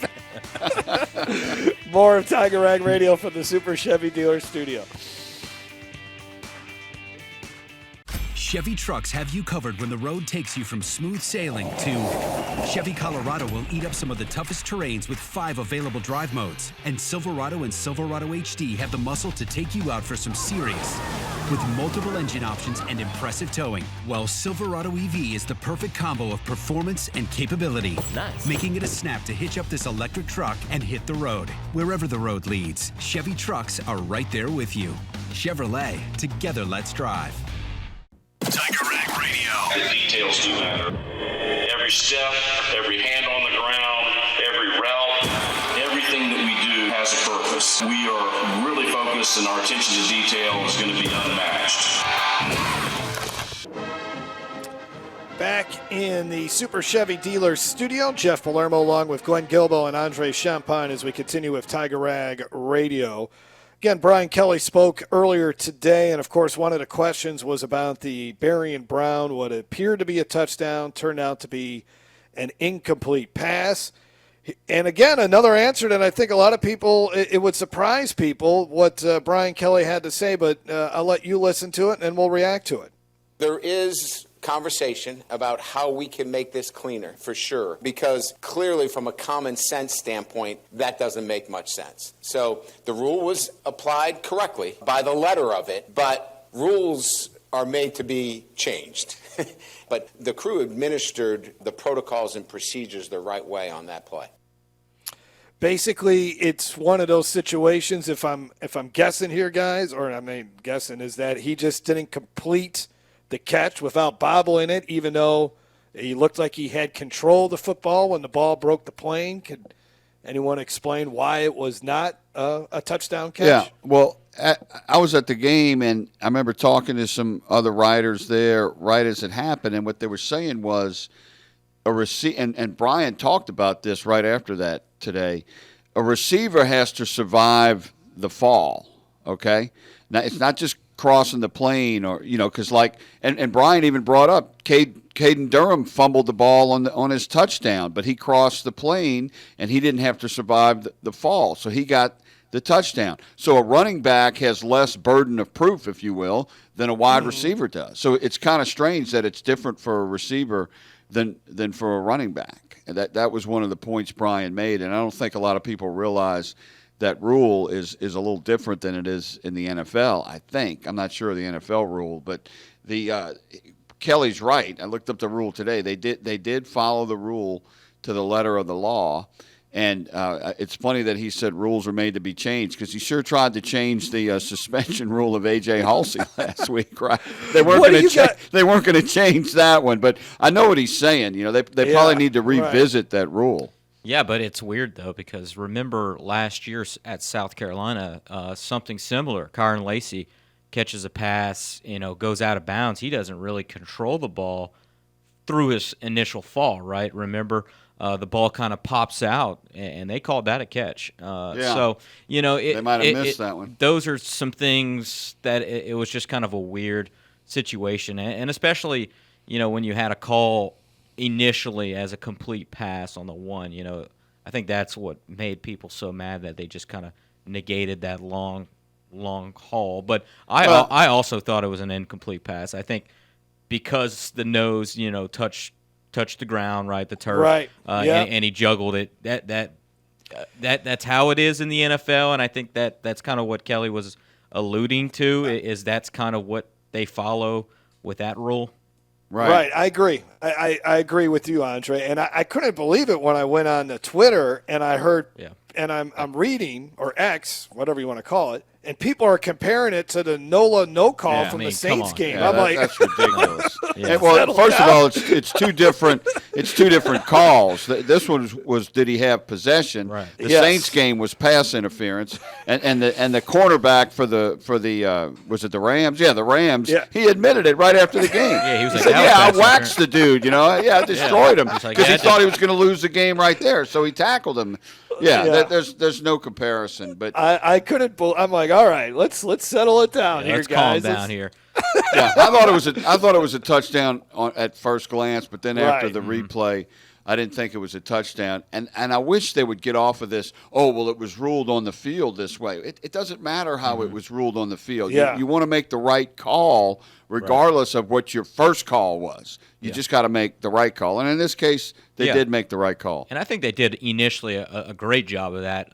More of Tiger Rag Radio from the Super Chevy Dealer Studio. Chevy trucks have you covered when the road takes you from smooth sailing to Chevy Colorado will eat up some of the toughest terrains with 5 available drive modes. And Silverado and Silverado HD have the muscle to take you out for some serious. With multiple engine options and impressive towing, while Silverado EV is the perfect combo of performance and capability. Nice. Making it a snap to hitch up this electric truck and hit the road. Wherever the road leads, Chevy trucks are right there with you. Chevrolet, together let's drive. Tiger Rag Radio. The details do matter. Every step, every hand on the ground, every route, everything that we do has a purpose. We are really focused, and our attention to detail is going to be unmatched. Back in the Super Chevy Dealers Studio, Jeff Palermo along with Glenn Guilbeau and Andre Champagne as we continue with Tiger Rag Radio. Again, Brian Kelly spoke earlier today, and of course one of the questions was about the Berrien Brown. What appeared to be a touchdown turned out to be an incomplete pass. And again, another answer that I think a lot of people, it would surprise people what Brian Kelly had to say, but I'll let you listen to it and we'll react to it. There is conversation about how we can make this cleaner, for sure, because clearly from a common sense standpoint, that doesn't make much sense. So the rule was applied correctly by the letter of it, but rules are made to be changed. But the crew administered the protocols and procedures the right way on that play. basically it's one of those situations. If I'm guessing here, guys, guessing is that he just didn't complete the catch without bobbling it, even though he looked like he had control of the football when the ball broke the plane. Could anyone explain why it was not a touchdown catch? Yeah, well, I was at the game, and I remember talking to some other writers there right as it happened, and what they were saying was and Brian talked about this right after that today. A receiver has to survive the fall, okay? Now, it's not just crossing the plane or, because and Brian even brought up Caden Durham fumbled the ball on his touchdown, but he crossed the plane and he didn't have to survive the fall, so he got the touchdown. So a running back has less burden of proof, if you will, than a wide receiver does. So it's kind of strange that it's different for a receiver than for a running back. And that was one of the points Brian made, and I don't think a lot of people realize that rule is a little different than it is in the NFL, I think. I'm not sure of the NFL rule, but Kelly's right. I looked up the rule today. They did follow the rule to the letter of the law. And it's funny that he said rules are made to be changed, because he sure tried to change the suspension rule of A.J. Halsey last week, right? They weren't going to change that one, but I know what he's saying. They probably need to revisit that rule. Yeah, but it's weird, though, because remember last year at South Carolina, something similar. Kyron Lacey catches a pass, goes out of bounds. He doesn't really control the ball through his initial fall, right? Remember? The ball kind of pops out, and they called that a catch. So, they might have missed that one. Those are some things that it was just kind of a weird situation. And especially, when you had a call initially as a complete pass on the one, I think that's what made people so mad that they just kind of negated that long haul. But I also thought it was an incomplete pass. I think because the nose, touched the ground, right, the turf, right, and he juggled it. That's how it is in the NFL, and I think that's kind of what Kelly was alluding to. Is that's kind of what they follow with that rule. Right. I agree. I agree with you, Andre, and I couldn't believe it when I went on the Twitter and I heard, and I'm reading, or X, whatever you want to call it, and people are comparing it to the NOLA no call from the Saints game. Yeah, I'm that's ridiculous. Well, first of all, it's two different calls. This one was did he have possession? Right. The Saints game was pass interference, and the cornerback for the was it the Rams? Yeah, the Rams. Yeah. He admitted it right after the game. Yeah, he was like, said, I waxed the dude. I destroyed him because he thought he was going to lose the game right there, so he tackled him. Yeah. There's no comparison, but I couldn't. I'm like, all right, let's settle it down here, let's guys. Calm down here. I thought it was a touchdown at first glance, but then after the replay, I didn't think it was a touchdown. And I wish they would get off of this. Oh, well, it was ruled on the field this way. It doesn't matter how it was ruled on the field. Yeah. You want to make the right call regardless of what your first call was. You just got to make the right call. And in this case, they did make the right call. And I think they did initially a great job of that,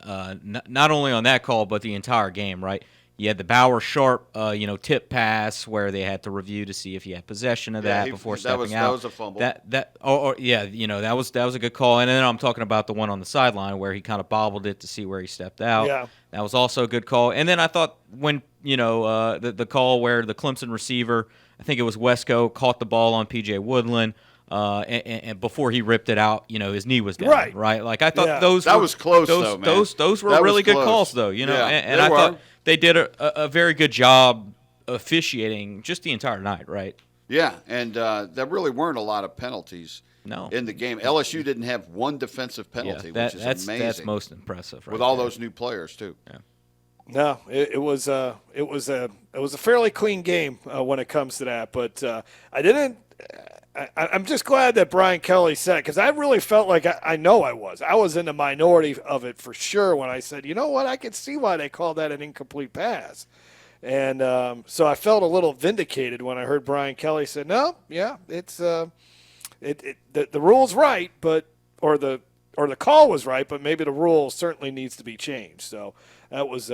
not only on that call, but the entire game, right? You had the Bauer Sharp, tip pass where they had to review to see if he had possession of that before stepping out. That was a fumble. That was a good call. And then I'm talking about the one on the sideline where he kind of bobbled it to see where he stepped out. Yeah. That was also a good call. And then I thought when the call where the Clemson receiver, I think it was Wesco, caught the ball on P.J. Woodland. And before he ripped it out, his knee was down. Right. Like I thought that was close. Though, man. Those were really good calls, though. And I thought they did a very good job officiating just the entire night, right? Yeah, and there really weren't a lot of penalties in the game. LSU didn't have one defensive penalty, which is amazing. That's most impressive, right? With all those new players too. Yeah. No, it was a fairly clean game when it comes to that, but I'm just glad that Brian Kelly said it, because I really felt like I was in the minority of it for sure when I said, you know what, I can see why they called that an incomplete pass. And so I felt a little vindicated when I heard Brian Kelly say, no, yeah, it's the rule's right, or the call was right, but maybe the rule certainly needs to be changed. So that was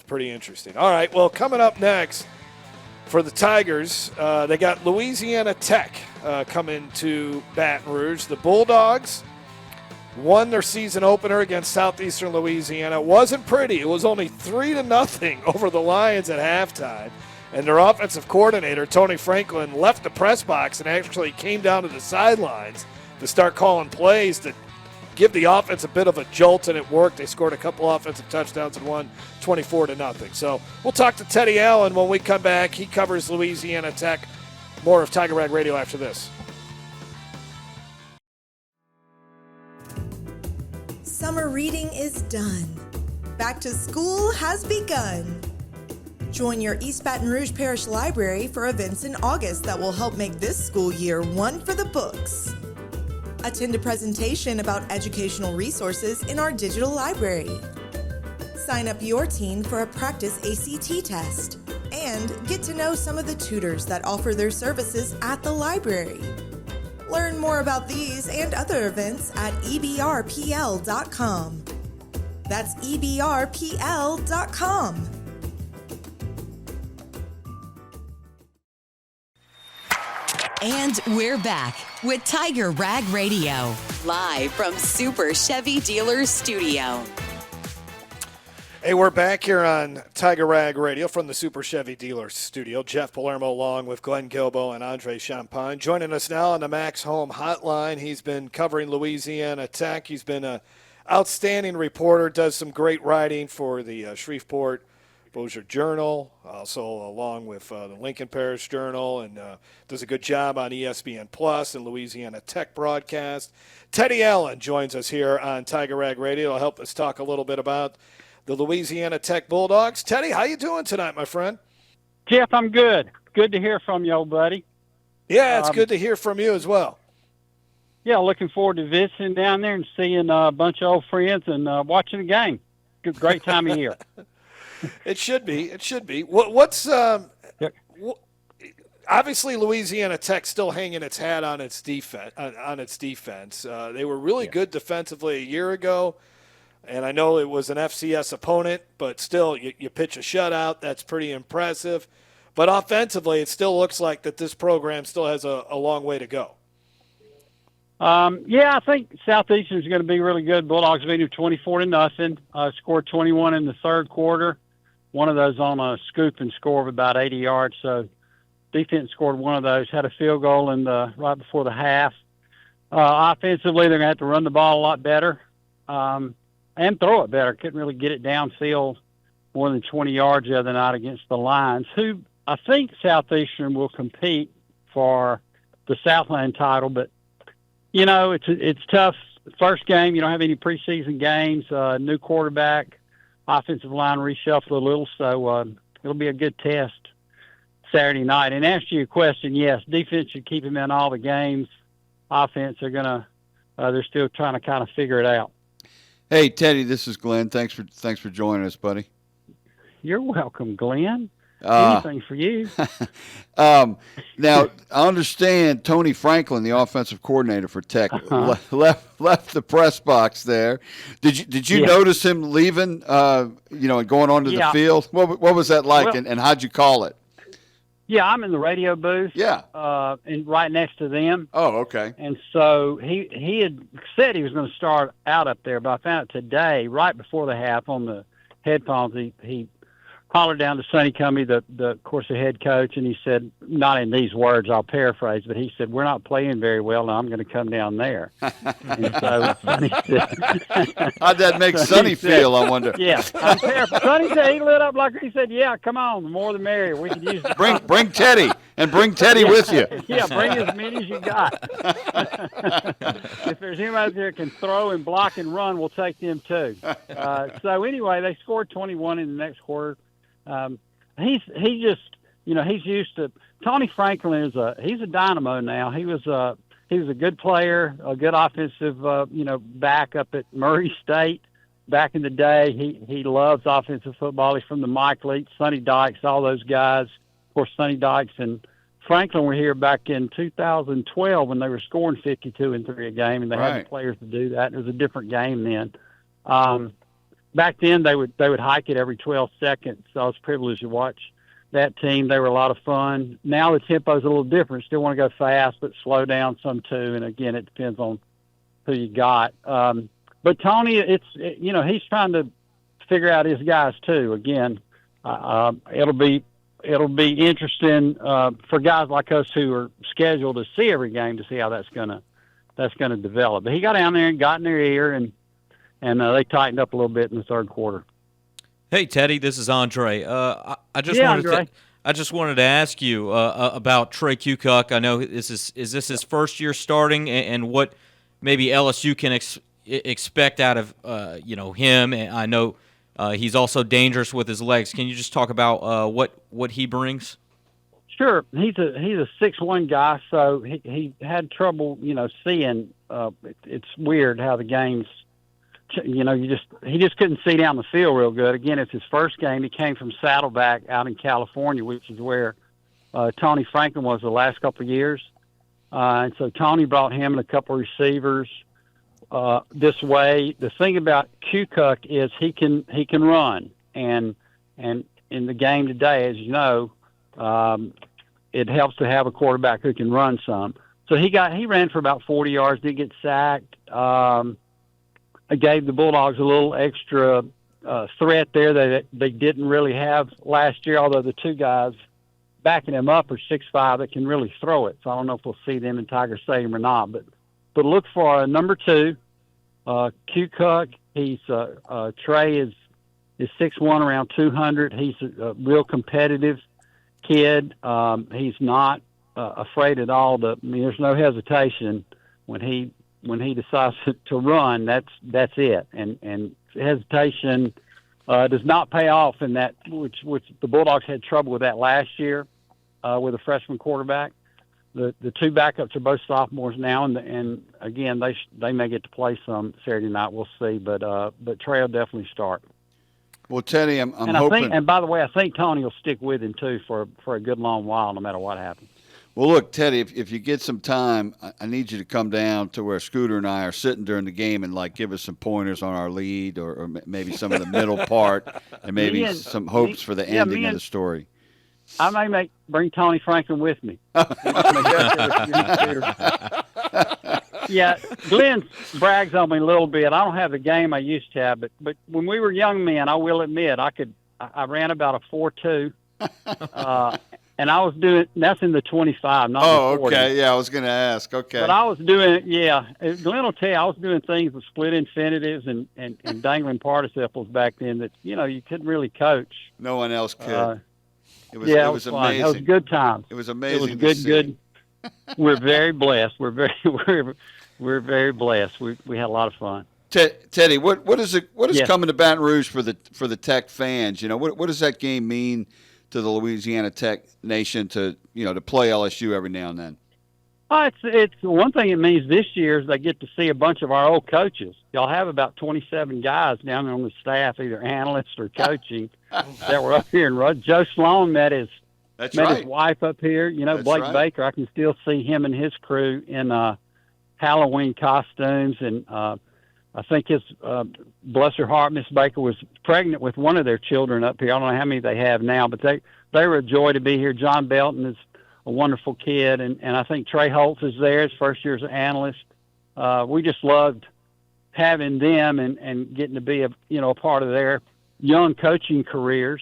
pretty interesting. All right, well, coming up next for the Tigers, they got Louisiana Tech coming to Baton Rouge. The Bulldogs won their season opener against Southeastern Louisiana. It wasn't pretty. It was only 3-0 over the Lions at halftime. And their offensive coordinator, Tony Franklin, left the press box and actually came down to the sidelines to start calling plays to give the offense a bit of a jolt, and it worked. They scored a couple offensive touchdowns and won 24-0. So we'll talk to Teddy Allen when we come back. He covers Louisiana Tech. More of Tiger Rag Radio after this. Summer reading is done. Back to school has begun. Join your East Baton Rouge Parish Library for events in August that will help make this school year one for the books. Attend a presentation about educational resources in our digital library. Sign up your teen for a practice ACT test and get to know some of the tutors that offer their services at the library. Learn more about these and other events at ebrpl.com. That's ebrpl.com. And we're back with Tiger Rag Radio, live from Super Chevy Dealers Studio. Hey, we're back here on Tiger Rag Radio from the Super Chevy Dealers Studio. Jeff Palermo along with Glenn Guilbeau and Andre Champagne. Joining us now on the Max Home Hotline. He's been covering Louisiana Tech. He's been an outstanding reporter, does some great writing for the Shreveport Bossier Journal, also along with the Lincoln Parish Journal, and does a good job on ESPN Plus and Louisiana Tech broadcast. Teddy Allen joins us here on Tiger Rag Radio. He'll help us talk a little bit about the Louisiana Tech Bulldogs. Teddy, how you doing tonight, my friend? Jeff, I'm good. Good to hear from you, old buddy. Yeah, it's good to hear from you as well. Yeah, looking forward to visiting down there and seeing a bunch of old friends and watching the game. Good, great time of year. It should be. It should be. Obviously, Louisiana Tech still hanging its hat on its defense. They were really good defensively a year ago, and I know it was an FCS opponent, but still, you pitch a shutout. That's pretty impressive. But offensively, it still looks like that this program still has a long way to go. Yeah, I think Southeastern is going to be really good. Bulldogs beat them 24-0. Scored 21 in the third quarter. One of those on a scoop and score of about 80 yards. So defense scored one of those, had a field goal right before the half. Offensively, they're going to have to run the ball a lot better and throw it better. Couldn't really get it downfield more than 20 yards the other night against the Lions, who I think Southeastern will compete for the Southland title. But, you know, it's tough. First game, you don't have any preseason games, new quarterback. Offensive line reshuffled a little, so it'll be a good test Saturday night. And answer your question, yes, defense should keep him in all the games. Offense, they're still trying to kind of figure it out. Hey, Teddy, this is Glenn. Thanks for joining us, buddy. You're welcome, Glenn. Anything for you. Now, I understand Tony Franklin, the offensive coordinator for Tech, left the press box there. Did you notice him leaving, and going onto the field? What was that like, and how'd you call it? Yeah, I'm in the radio booth. Yeah. And right next to them. Oh, okay. And so he had said he was going to start out up there, but I found out today, right before the half on the headphones, he hollered down to Sonny Cummey, the head coach, and he said, not in these words, I'll paraphrase, but he said, we're not playing very well, now I'm going to come down there. And so Sonny said, how'd that make Sonny feel, I wonder? Yeah. Sonny said, he lit up like he said, yeah, come on, the more the merrier. We could use Bring Teddy, and bring Teddy with you. Yeah, bring as many as you got. If there's anybody there that can throw and block and run, we'll take them too. So anyway, they scored 21 in the next quarter. He's used to. Tony Franklin he's a dynamo now. He was a good player, a good offensive back up at Murray State back in the day. He loves offensive football. He's from the Mike Leach, Sonny Dykes, all those guys. Of course, Sonny Dykes and Franklin were here back in 2012 when they were scoring 52 and 3 a game, and they had the players to do that. It was a different game then. Back then, they would hike it every 12 seconds. So I was privileged to watch that team. They were a lot of fun. Now the tempo's a little different. Still want to go fast, but slow down some too. And again, it depends on who you got. But Tony, he's trying to figure out his guys too. Again, it'll be interesting for guys like us who are scheduled to see every game to see how that's gonna develop. But he got down there and got in their ear, and they tightened up a little bit in the third quarter. Hey Teddy, this is Andre. I just wanted to ask you about Trey Kukoc. I know is this his first year starting, and what maybe LSU can expect out of him. And I know he's also dangerous with his legs. Can you just talk about what he brings? Sure. He's a 6'1" guy, so he had trouble seeing. It's weird how the games. He just couldn't see down the field real good. Again, it's his first game. He came from Saddleback out in California, which is where Tony Franklin was the last couple of years. And so Tony brought him and a couple of receivers this way. The thing about Kukoc is he can run, and in the game today, as you know, it helps to have a quarterback who can run some. So he ran for about 40 yards, didn't get sacked. I gave the Bulldogs a little extra threat there that they didn't really have last year, although the two guys backing him up are 6'5" that can really throw it. So I don't know if we'll see them in Tiger Stadium or not. But look for number 2, Kukoc. He's Trey is 6'1", around 200. He's a real competitive kid. He's not afraid at all. There's no hesitation when he decides to run. That's it. And hesitation does not pay off in that, which the Bulldogs had trouble with that last year with a freshman quarterback. The two backups are both sophomores now, and again they may get to play some Saturday night. We'll see, but Trey will definitely start. Well, Teddy, I'm and hoping. And by the way, I think Tony will stick with him too for a good long while, no matter what happens. Well, look, Teddy, if you get some time, I need you to come down to where Scooter and I are sitting during the game and give us some pointers on our lead or maybe some of the middle part and maybe some hopes for the ending of the story. I may bring Tony Franklin with me. Yeah, Glenn brags on me a little bit. I don't have the game I used to have, but when we were young men, I will admit I ran about a 4.2. And I was doing, that's in the 25, not the 40. Okay. Yeah, I was going to ask. Okay. But I was doing, Glenn will tell you, I was doing things with split infinitives and dangling participles back then that, you couldn't really coach. No one else could. It was amazing. Fun. It was good times. It was amazing. It was good. We're very blessed. We're very blessed. We had a lot of fun. Teddy, what is Yes. coming to Baton Rouge for the Tech fans? What does that game mean to the Louisiana Tech nation to play LSU every now and then? It's one thing it means this year is they get to see a bunch of our old coaches. Y'all have about 27 guys down there on the staff, either analysts or coaching, that were up here. And Joe Sloan met his wife up here. That's Blake right. Baker, I can still see him and his crew in Halloween costumes. And I think his, bless her heart, Miss Baker was pregnant with one of their children up here. I don't know how many they have now, but they were a joy to be here. John Belton is a wonderful kid, and I think Trey Holtz is there, his first year as an analyst. We just loved having them and getting to be a part of their young coaching careers.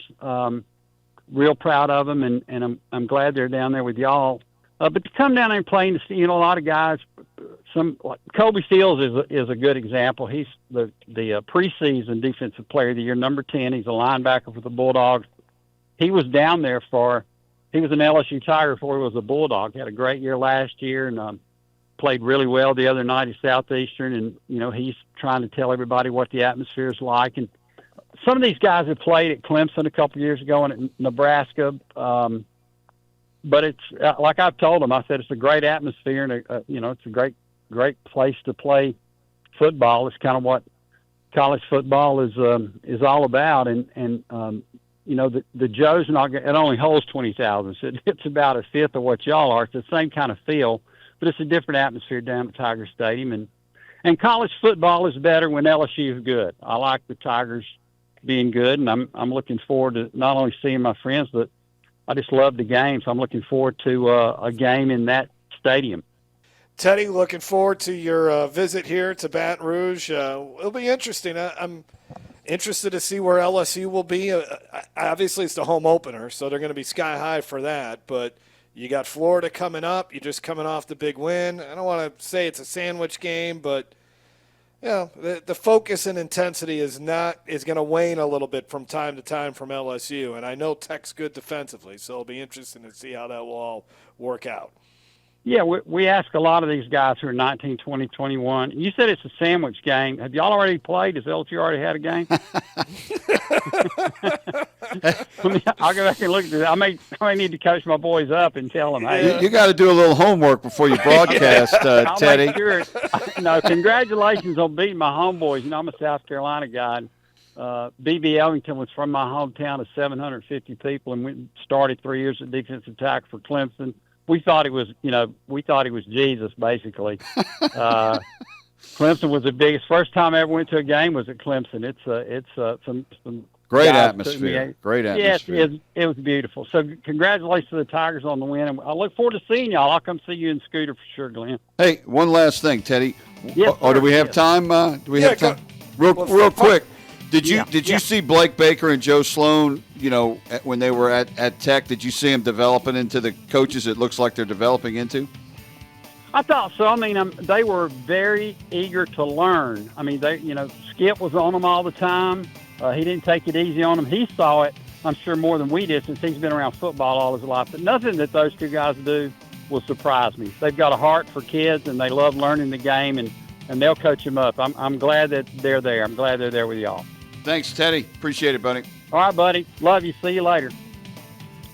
Real proud of them, and I'm glad they're down there with y'all. But to come down there and play, a lot of guys. Kobe Seals is a good example. He's the preseason defensive player of the year, number 10. He's a linebacker for the Bulldogs. He was down there he was an LSU Tiger before he was a Bulldog. He had a great year last year and played really well the other night at Southeastern. And, he's trying to tell everybody what the atmosphere is like. And some of these guys have played at Clemson a couple of years ago and at Nebraska. But it's like I've told them, I said, it's a great atmosphere and, it's a great place to play football. It's kind of what college football is all about. And the Joe's it only holds 20,000. So it's about a fifth of what y'all are. It's the same kind of feel, but it's a different atmosphere down at Tiger Stadium. And college football is better when LSU is good. I like the Tigers being good, and I'm looking forward to not only seeing my friends, but I just love the game. So I'm looking forward to a game in that stadium. Teddy, looking forward to your visit here to Baton Rouge. It'll be interesting. I'm interested to see where LSU will be. Obviously, it's the home opener, so they're going to be sky high for that. But you got Florida coming up. You're just coming off the big win. I don't want to say it's a sandwich game, but the focus and intensity is going to wane a little bit from time to time from LSU. And I know Tech's good defensively, so it'll be interesting to see how that will all work out. Yeah, we ask a lot of these guys who are 19, 20, 21. You said it's a sandwich game. Have y'all already played? Has LSU already had a game? I'll go back and look at this. I may need to coach my boys up and tell them, hey. You got to do a little homework before you broadcast, Teddy. Make sure. No, congratulations on beating my homeboys. I'm a South Carolina guy. B.B. Ellington was from my hometown of 750 people, and we started 3 years at defensive tackle for Clemson. We thought he was Jesus, basically. Clemson was the biggest. First time I ever went to a game was at Clemson. It's some great atmosphere. Great atmosphere. Yes, it was beautiful. So congratulations to the Tigers on the win, and I look forward to seeing y'all. I'll come see you in Scooter for sure, Glenn. Hey, one last thing, Teddy. Yes, do we have time? Do we have time? Real quick. Did you see Blake Baker and Joe Sloan, when they were at Tech? Did you see them developing into the coaches it looks like they're developing into? I thought so. I mean, they were very eager to learn. I mean, Skip was on them all the time. He didn't take it easy on them. He saw it, I'm sure, more than we did since he's been around football all his life. But nothing that those two guys do will surprise me. They've got a heart for kids, and they love learning the game, and they'll coach them up. I'm glad that they're there. I'm glad they're there with y'all. Thanks, Teddy. Appreciate it, buddy. All right, buddy. Love you. See you later.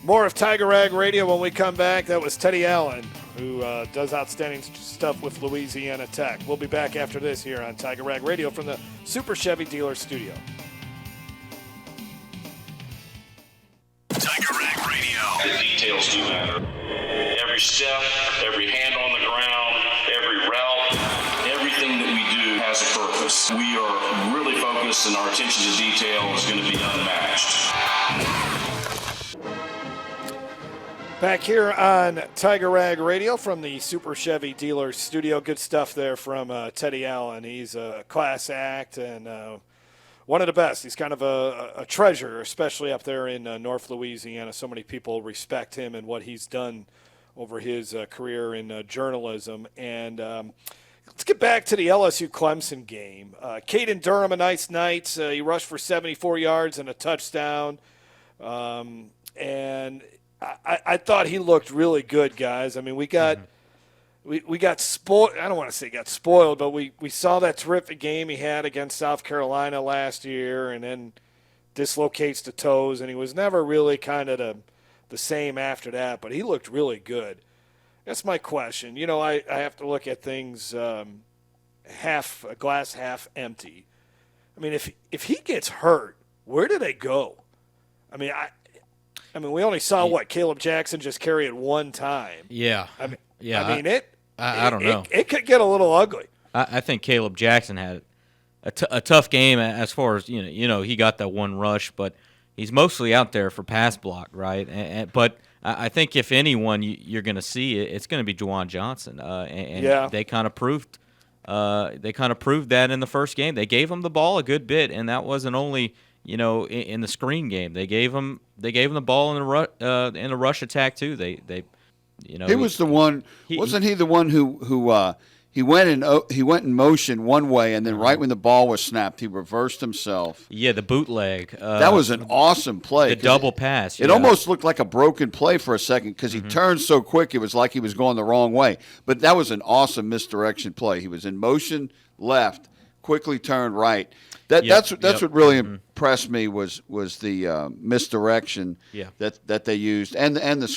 More of Tiger Rag Radio when we come back. That was Teddy Allen, who does outstanding stuff with Louisiana Tech. We'll be back after this here on Tiger Rag Radio from the Super Chevy Dealer Studio. Tiger Rag Radio. The details do matter. Every step, every hand on the ground, every route, everything that we do has a purpose. We are really focused, and our attention to detail is going to be unmatched. Back here on Tiger Rag Radio from the Super Chevy Dealer Studio. Good stuff there from Teddy Allen. He's a class act and one of the best. He's kind of a treasure, especially up there in North Louisiana. So many people respect him and what he's done over his career in journalism. And let's get back to the LSU-Clemson game. Caden Durham, a nice night. He rushed for 74 yards and a touchdown. And I thought he looked really good, guys. I mean, we got spoiled. I don't want to say got spoiled, but we saw that terrific game he had against South Carolina last year, and then dislocates the toes, and he was never really kind of the same after that. But he looked really good. That's my question. I have to look at things glass half empty. I mean, if he gets hurt, where do they go? I mean, we only saw Caleb Jackson just carry it one time. Yeah. I mean, I don't know. It could get a little ugly. I think Caleb Jackson had a tough game as far as he got that one rush, but he's mostly out there for pass block, right? But I think if anyone you're going to see it's going to be Juwan Johnson, and they kind of proved that in the first game. They gave him the ball a good bit, and that wasn't only in the screen game. They gave him the ball in the rush attack too. He was the one. Wasn't he the one who he went in motion one way, and then right when the ball was snapped, he reversed himself. Yeah, the bootleg. That was an awesome play. The double pass. It almost looked like a broken play for a second because he turned so quick. It was like he was going the wrong way. But that was an awesome misdirection play. He was in motion left, quickly turned right. That's what really impressed me was the misdirection that they used and the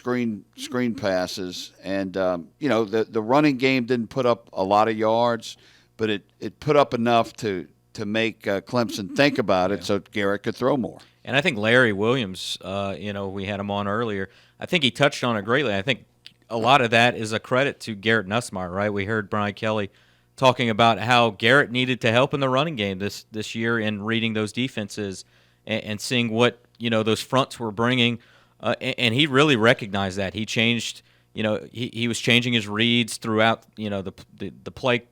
screen passes, and the running game didn't put up a lot of yards, but it put up enough to make Clemson think about it so Garrett could throw more. And I think Larry Williams, we had him on earlier. I think he touched on it greatly. I think a lot of that is a credit to Garrett Nussmeier, right? We heard Brian Kelly talking about how Garrett needed to help in the running game this year in reading those defenses and seeing what those fronts were bringing, and he really recognized that. He changed he was changing his reads throughout, the play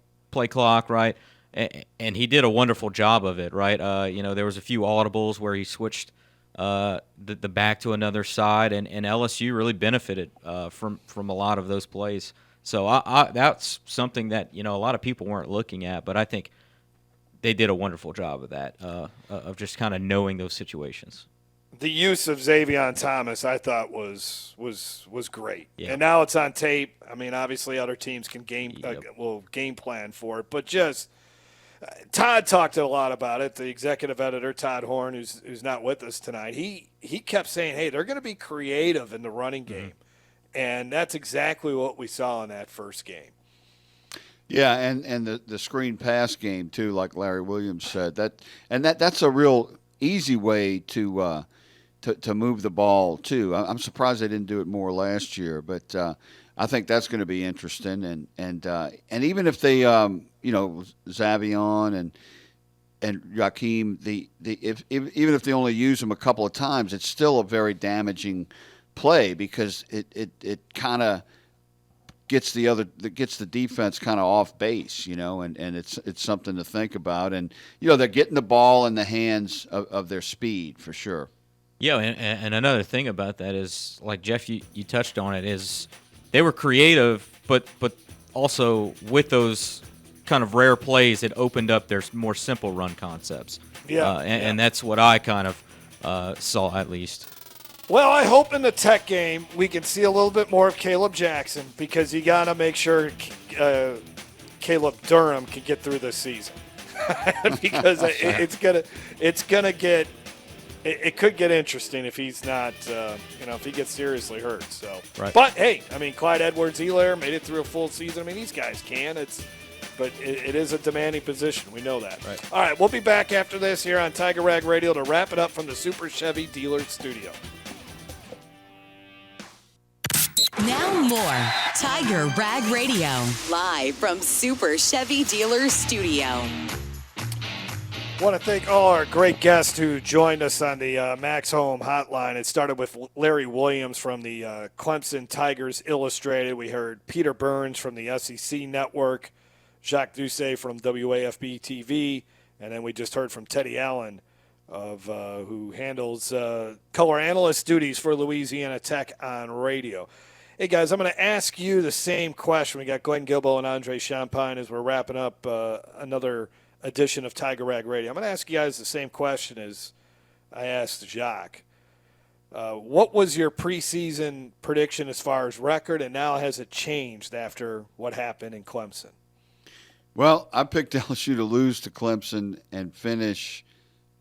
clock, right? And he did a wonderful job of it, right? There was a few audibles where he switched the back to another side, and LSU really benefited from a lot of those plays. So that's something that a lot of people weren't looking at, but I think they did a wonderful job of that, of just kind of knowing those situations. The use of Xavier Thomas, I thought, was great. Yeah. And now it's on tape. I mean, obviously other teams can game plan for it, but just Todd talked a lot about it. The executive editor, Todd Horn, who's not with us tonight, he kept saying, hey, they're going to be creative in the running game. And that's exactly what we saw in that first game. Yeah, and the screen pass game too, like Larry Williams said. That's a real easy way to move the ball too. I'm surprised they didn't do it more last year, but I think that's going to be interesting. And even if they Xavier and Joachim, even if they only use them a couple of times, it's still a very damaging play because it kind of gets the defense kind of off base, and it's something to think about. And they're getting the ball in the hands of their speed for sure. Yeah, and another thing about that is, like Jeff, you touched on it, is they were creative, but also with those kind of rare plays, it opened up their more simple run concepts. Yeah, and that's what I kind of saw at least. Well, I hope in the Tech game we can see a little bit more of Caleb Jackson because you got to make sure Caleb Durham can get through this season because it could get interesting if he's not if he gets seriously hurt. So, right. But hey, I mean, Clyde Edwards-Helaire made it through a full season. I mean, these guys can. But it is a demanding position. We know that. Right. All right, we'll be back after this here on Tiger Rag Radio to wrap it up from the Super Chevy Dealer Studio. Now more Tiger Rag Radio, live from Super Chevy Dealer Studio. I want to thank all our great guests who joined us on the Max Home Hotline. It started with Larry Williams from the Clemson Tigers Illustrated. We heard Peter Burns from the SEC Network, Jacques Doucet from WAFB-TV, and then we just heard from Teddy Allen who handles color analyst duties for Louisiana Tech on radio. Hey, guys, I'm going to ask you the same question. We got Glenn Guilbeau and Andre Champagne as we're wrapping up another edition of Tiger Rag Radio. I'm going to ask you guys the same question as I asked Jacques. What was your preseason prediction as far as record, and now has it changed after what happened in Clemson? Well, I picked LSU to lose to Clemson and finish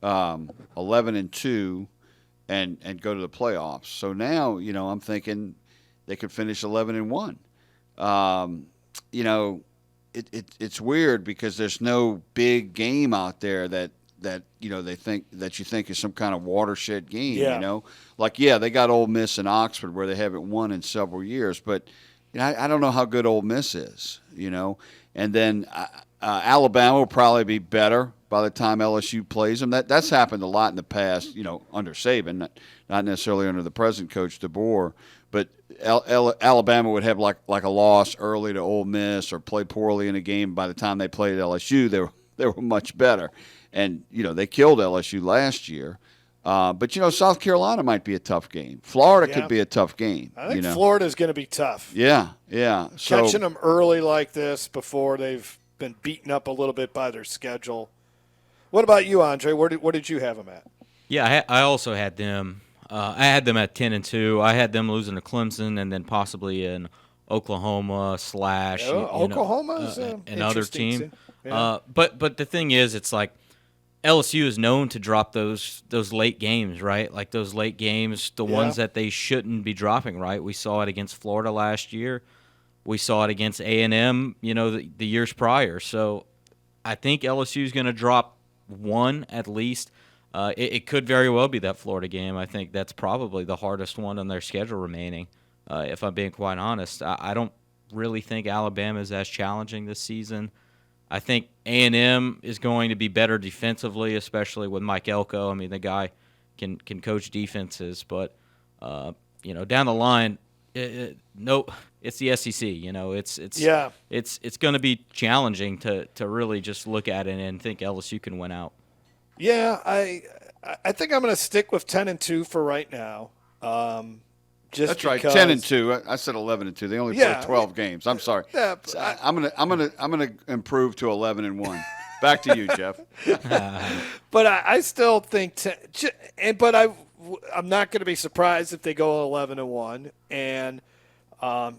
11-2 and go to the playoffs. So now, I'm thinking they could finish 11-1. It's weird because there's no big game out there that they think is some kind of watershed game. Yeah. They got Ole Miss and Oxford where they haven't won in several years, but I don't know how good Ole Miss is. And then Alabama will probably be better by the time LSU plays them. That's happened a lot in the past. Under Saban, not necessarily under the present coach DeBoer. But Alabama would have like a loss early to Ole Miss or play poorly in a game. By the time they played LSU, they were much better, and they killed LSU last year. But South Carolina might be a tough game. Florida could be a tough game. I think Florida's going to be tough. Yeah. So, catching them early like this before they've been beaten up a little bit by their schedule. What about you, Andre? Where did you have them at? Yeah, I also had them. I had them at 10-2. I had them losing to Clemson and then possibly in Oklahoma / Oklahoma's another team. Yeah. But the thing is, it's like LSU is known to drop those late games, right? Like those late games, the ones that they shouldn't be dropping, right? We saw it against Florida last year. We saw it against A&M, the years prior. So I think LSU is going to drop one at least. It could very well be that Florida game. I think that's probably the hardest one on their schedule remaining, if I'm being quite honest. I don't really think Alabama is as challenging this season. I think A&M is going to be better defensively, especially with Mike Elko. I mean, the guy can coach defenses. But, down the line, no, it's the SEC. You know, it's going to be challenging to really just look at it and think LSU can win out. Yeah, I think I'm going to stick with 10-2 for right now. That's right, 10-2. I said 11-2. They only played 12 games. I'm sorry. Yeah, I'm gonna improve to 11-1. Back to you, Jeff. But I still think I'm not going to be surprised if they go 11-1, and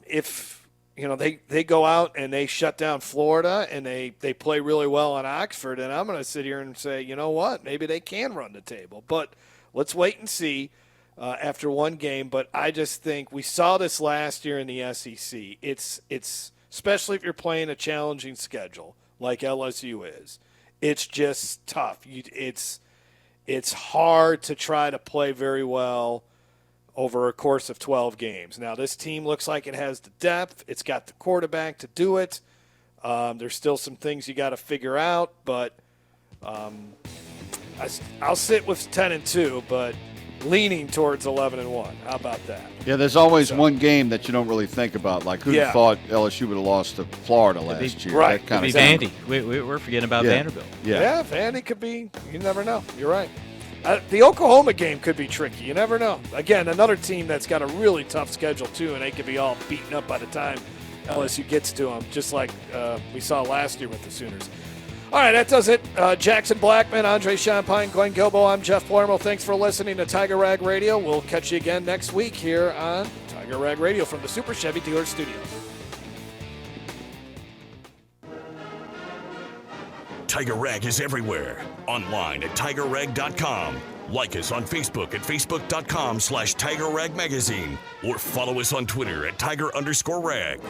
if they go out and they shut down Florida and they play really well on Oxford, and I'm going to sit here and say, you know what, maybe they can run the table. But let's wait and see after one game. But I just think we saw this last year in the SEC. It's especially if you're playing a challenging schedule like LSU is. It's just tough. It's hard to try to play very well over a course of 12 games. Now, this team looks like it has the depth. It's got the quarterback to do it. There's still some things you got to figure out, but I'll sit with 10-2, but leaning towards 11-1. How about that? Yeah, there's always one game that you don't really think about, like who thought LSU would have lost to Florida last year. Right. That kind Could of be Vandy. We're forgetting about Vanderbilt. Yeah, Vandy could be. You never know. You're right. The Oklahoma game could be tricky. You never know. Again, another team that's got a really tough schedule, too, and they could be all beaten up by the time LSU gets to them, just like we saw last year with the Sooners. All right, that does it. Jackson Blackman, Andre Champagne, Glenn Guilbeau. I'm Jeff Palermo. Thanks for listening to Tiger Rag Radio. We'll catch you again next week here on Tiger Rag Radio from the Super Chevy Dealer Studios. Tiger Rag is everywhere. Online at tigerrag.com. Like us on Facebook at facebook.com/TigerRagMagazine or follow us on Twitter at Tiger_Rag.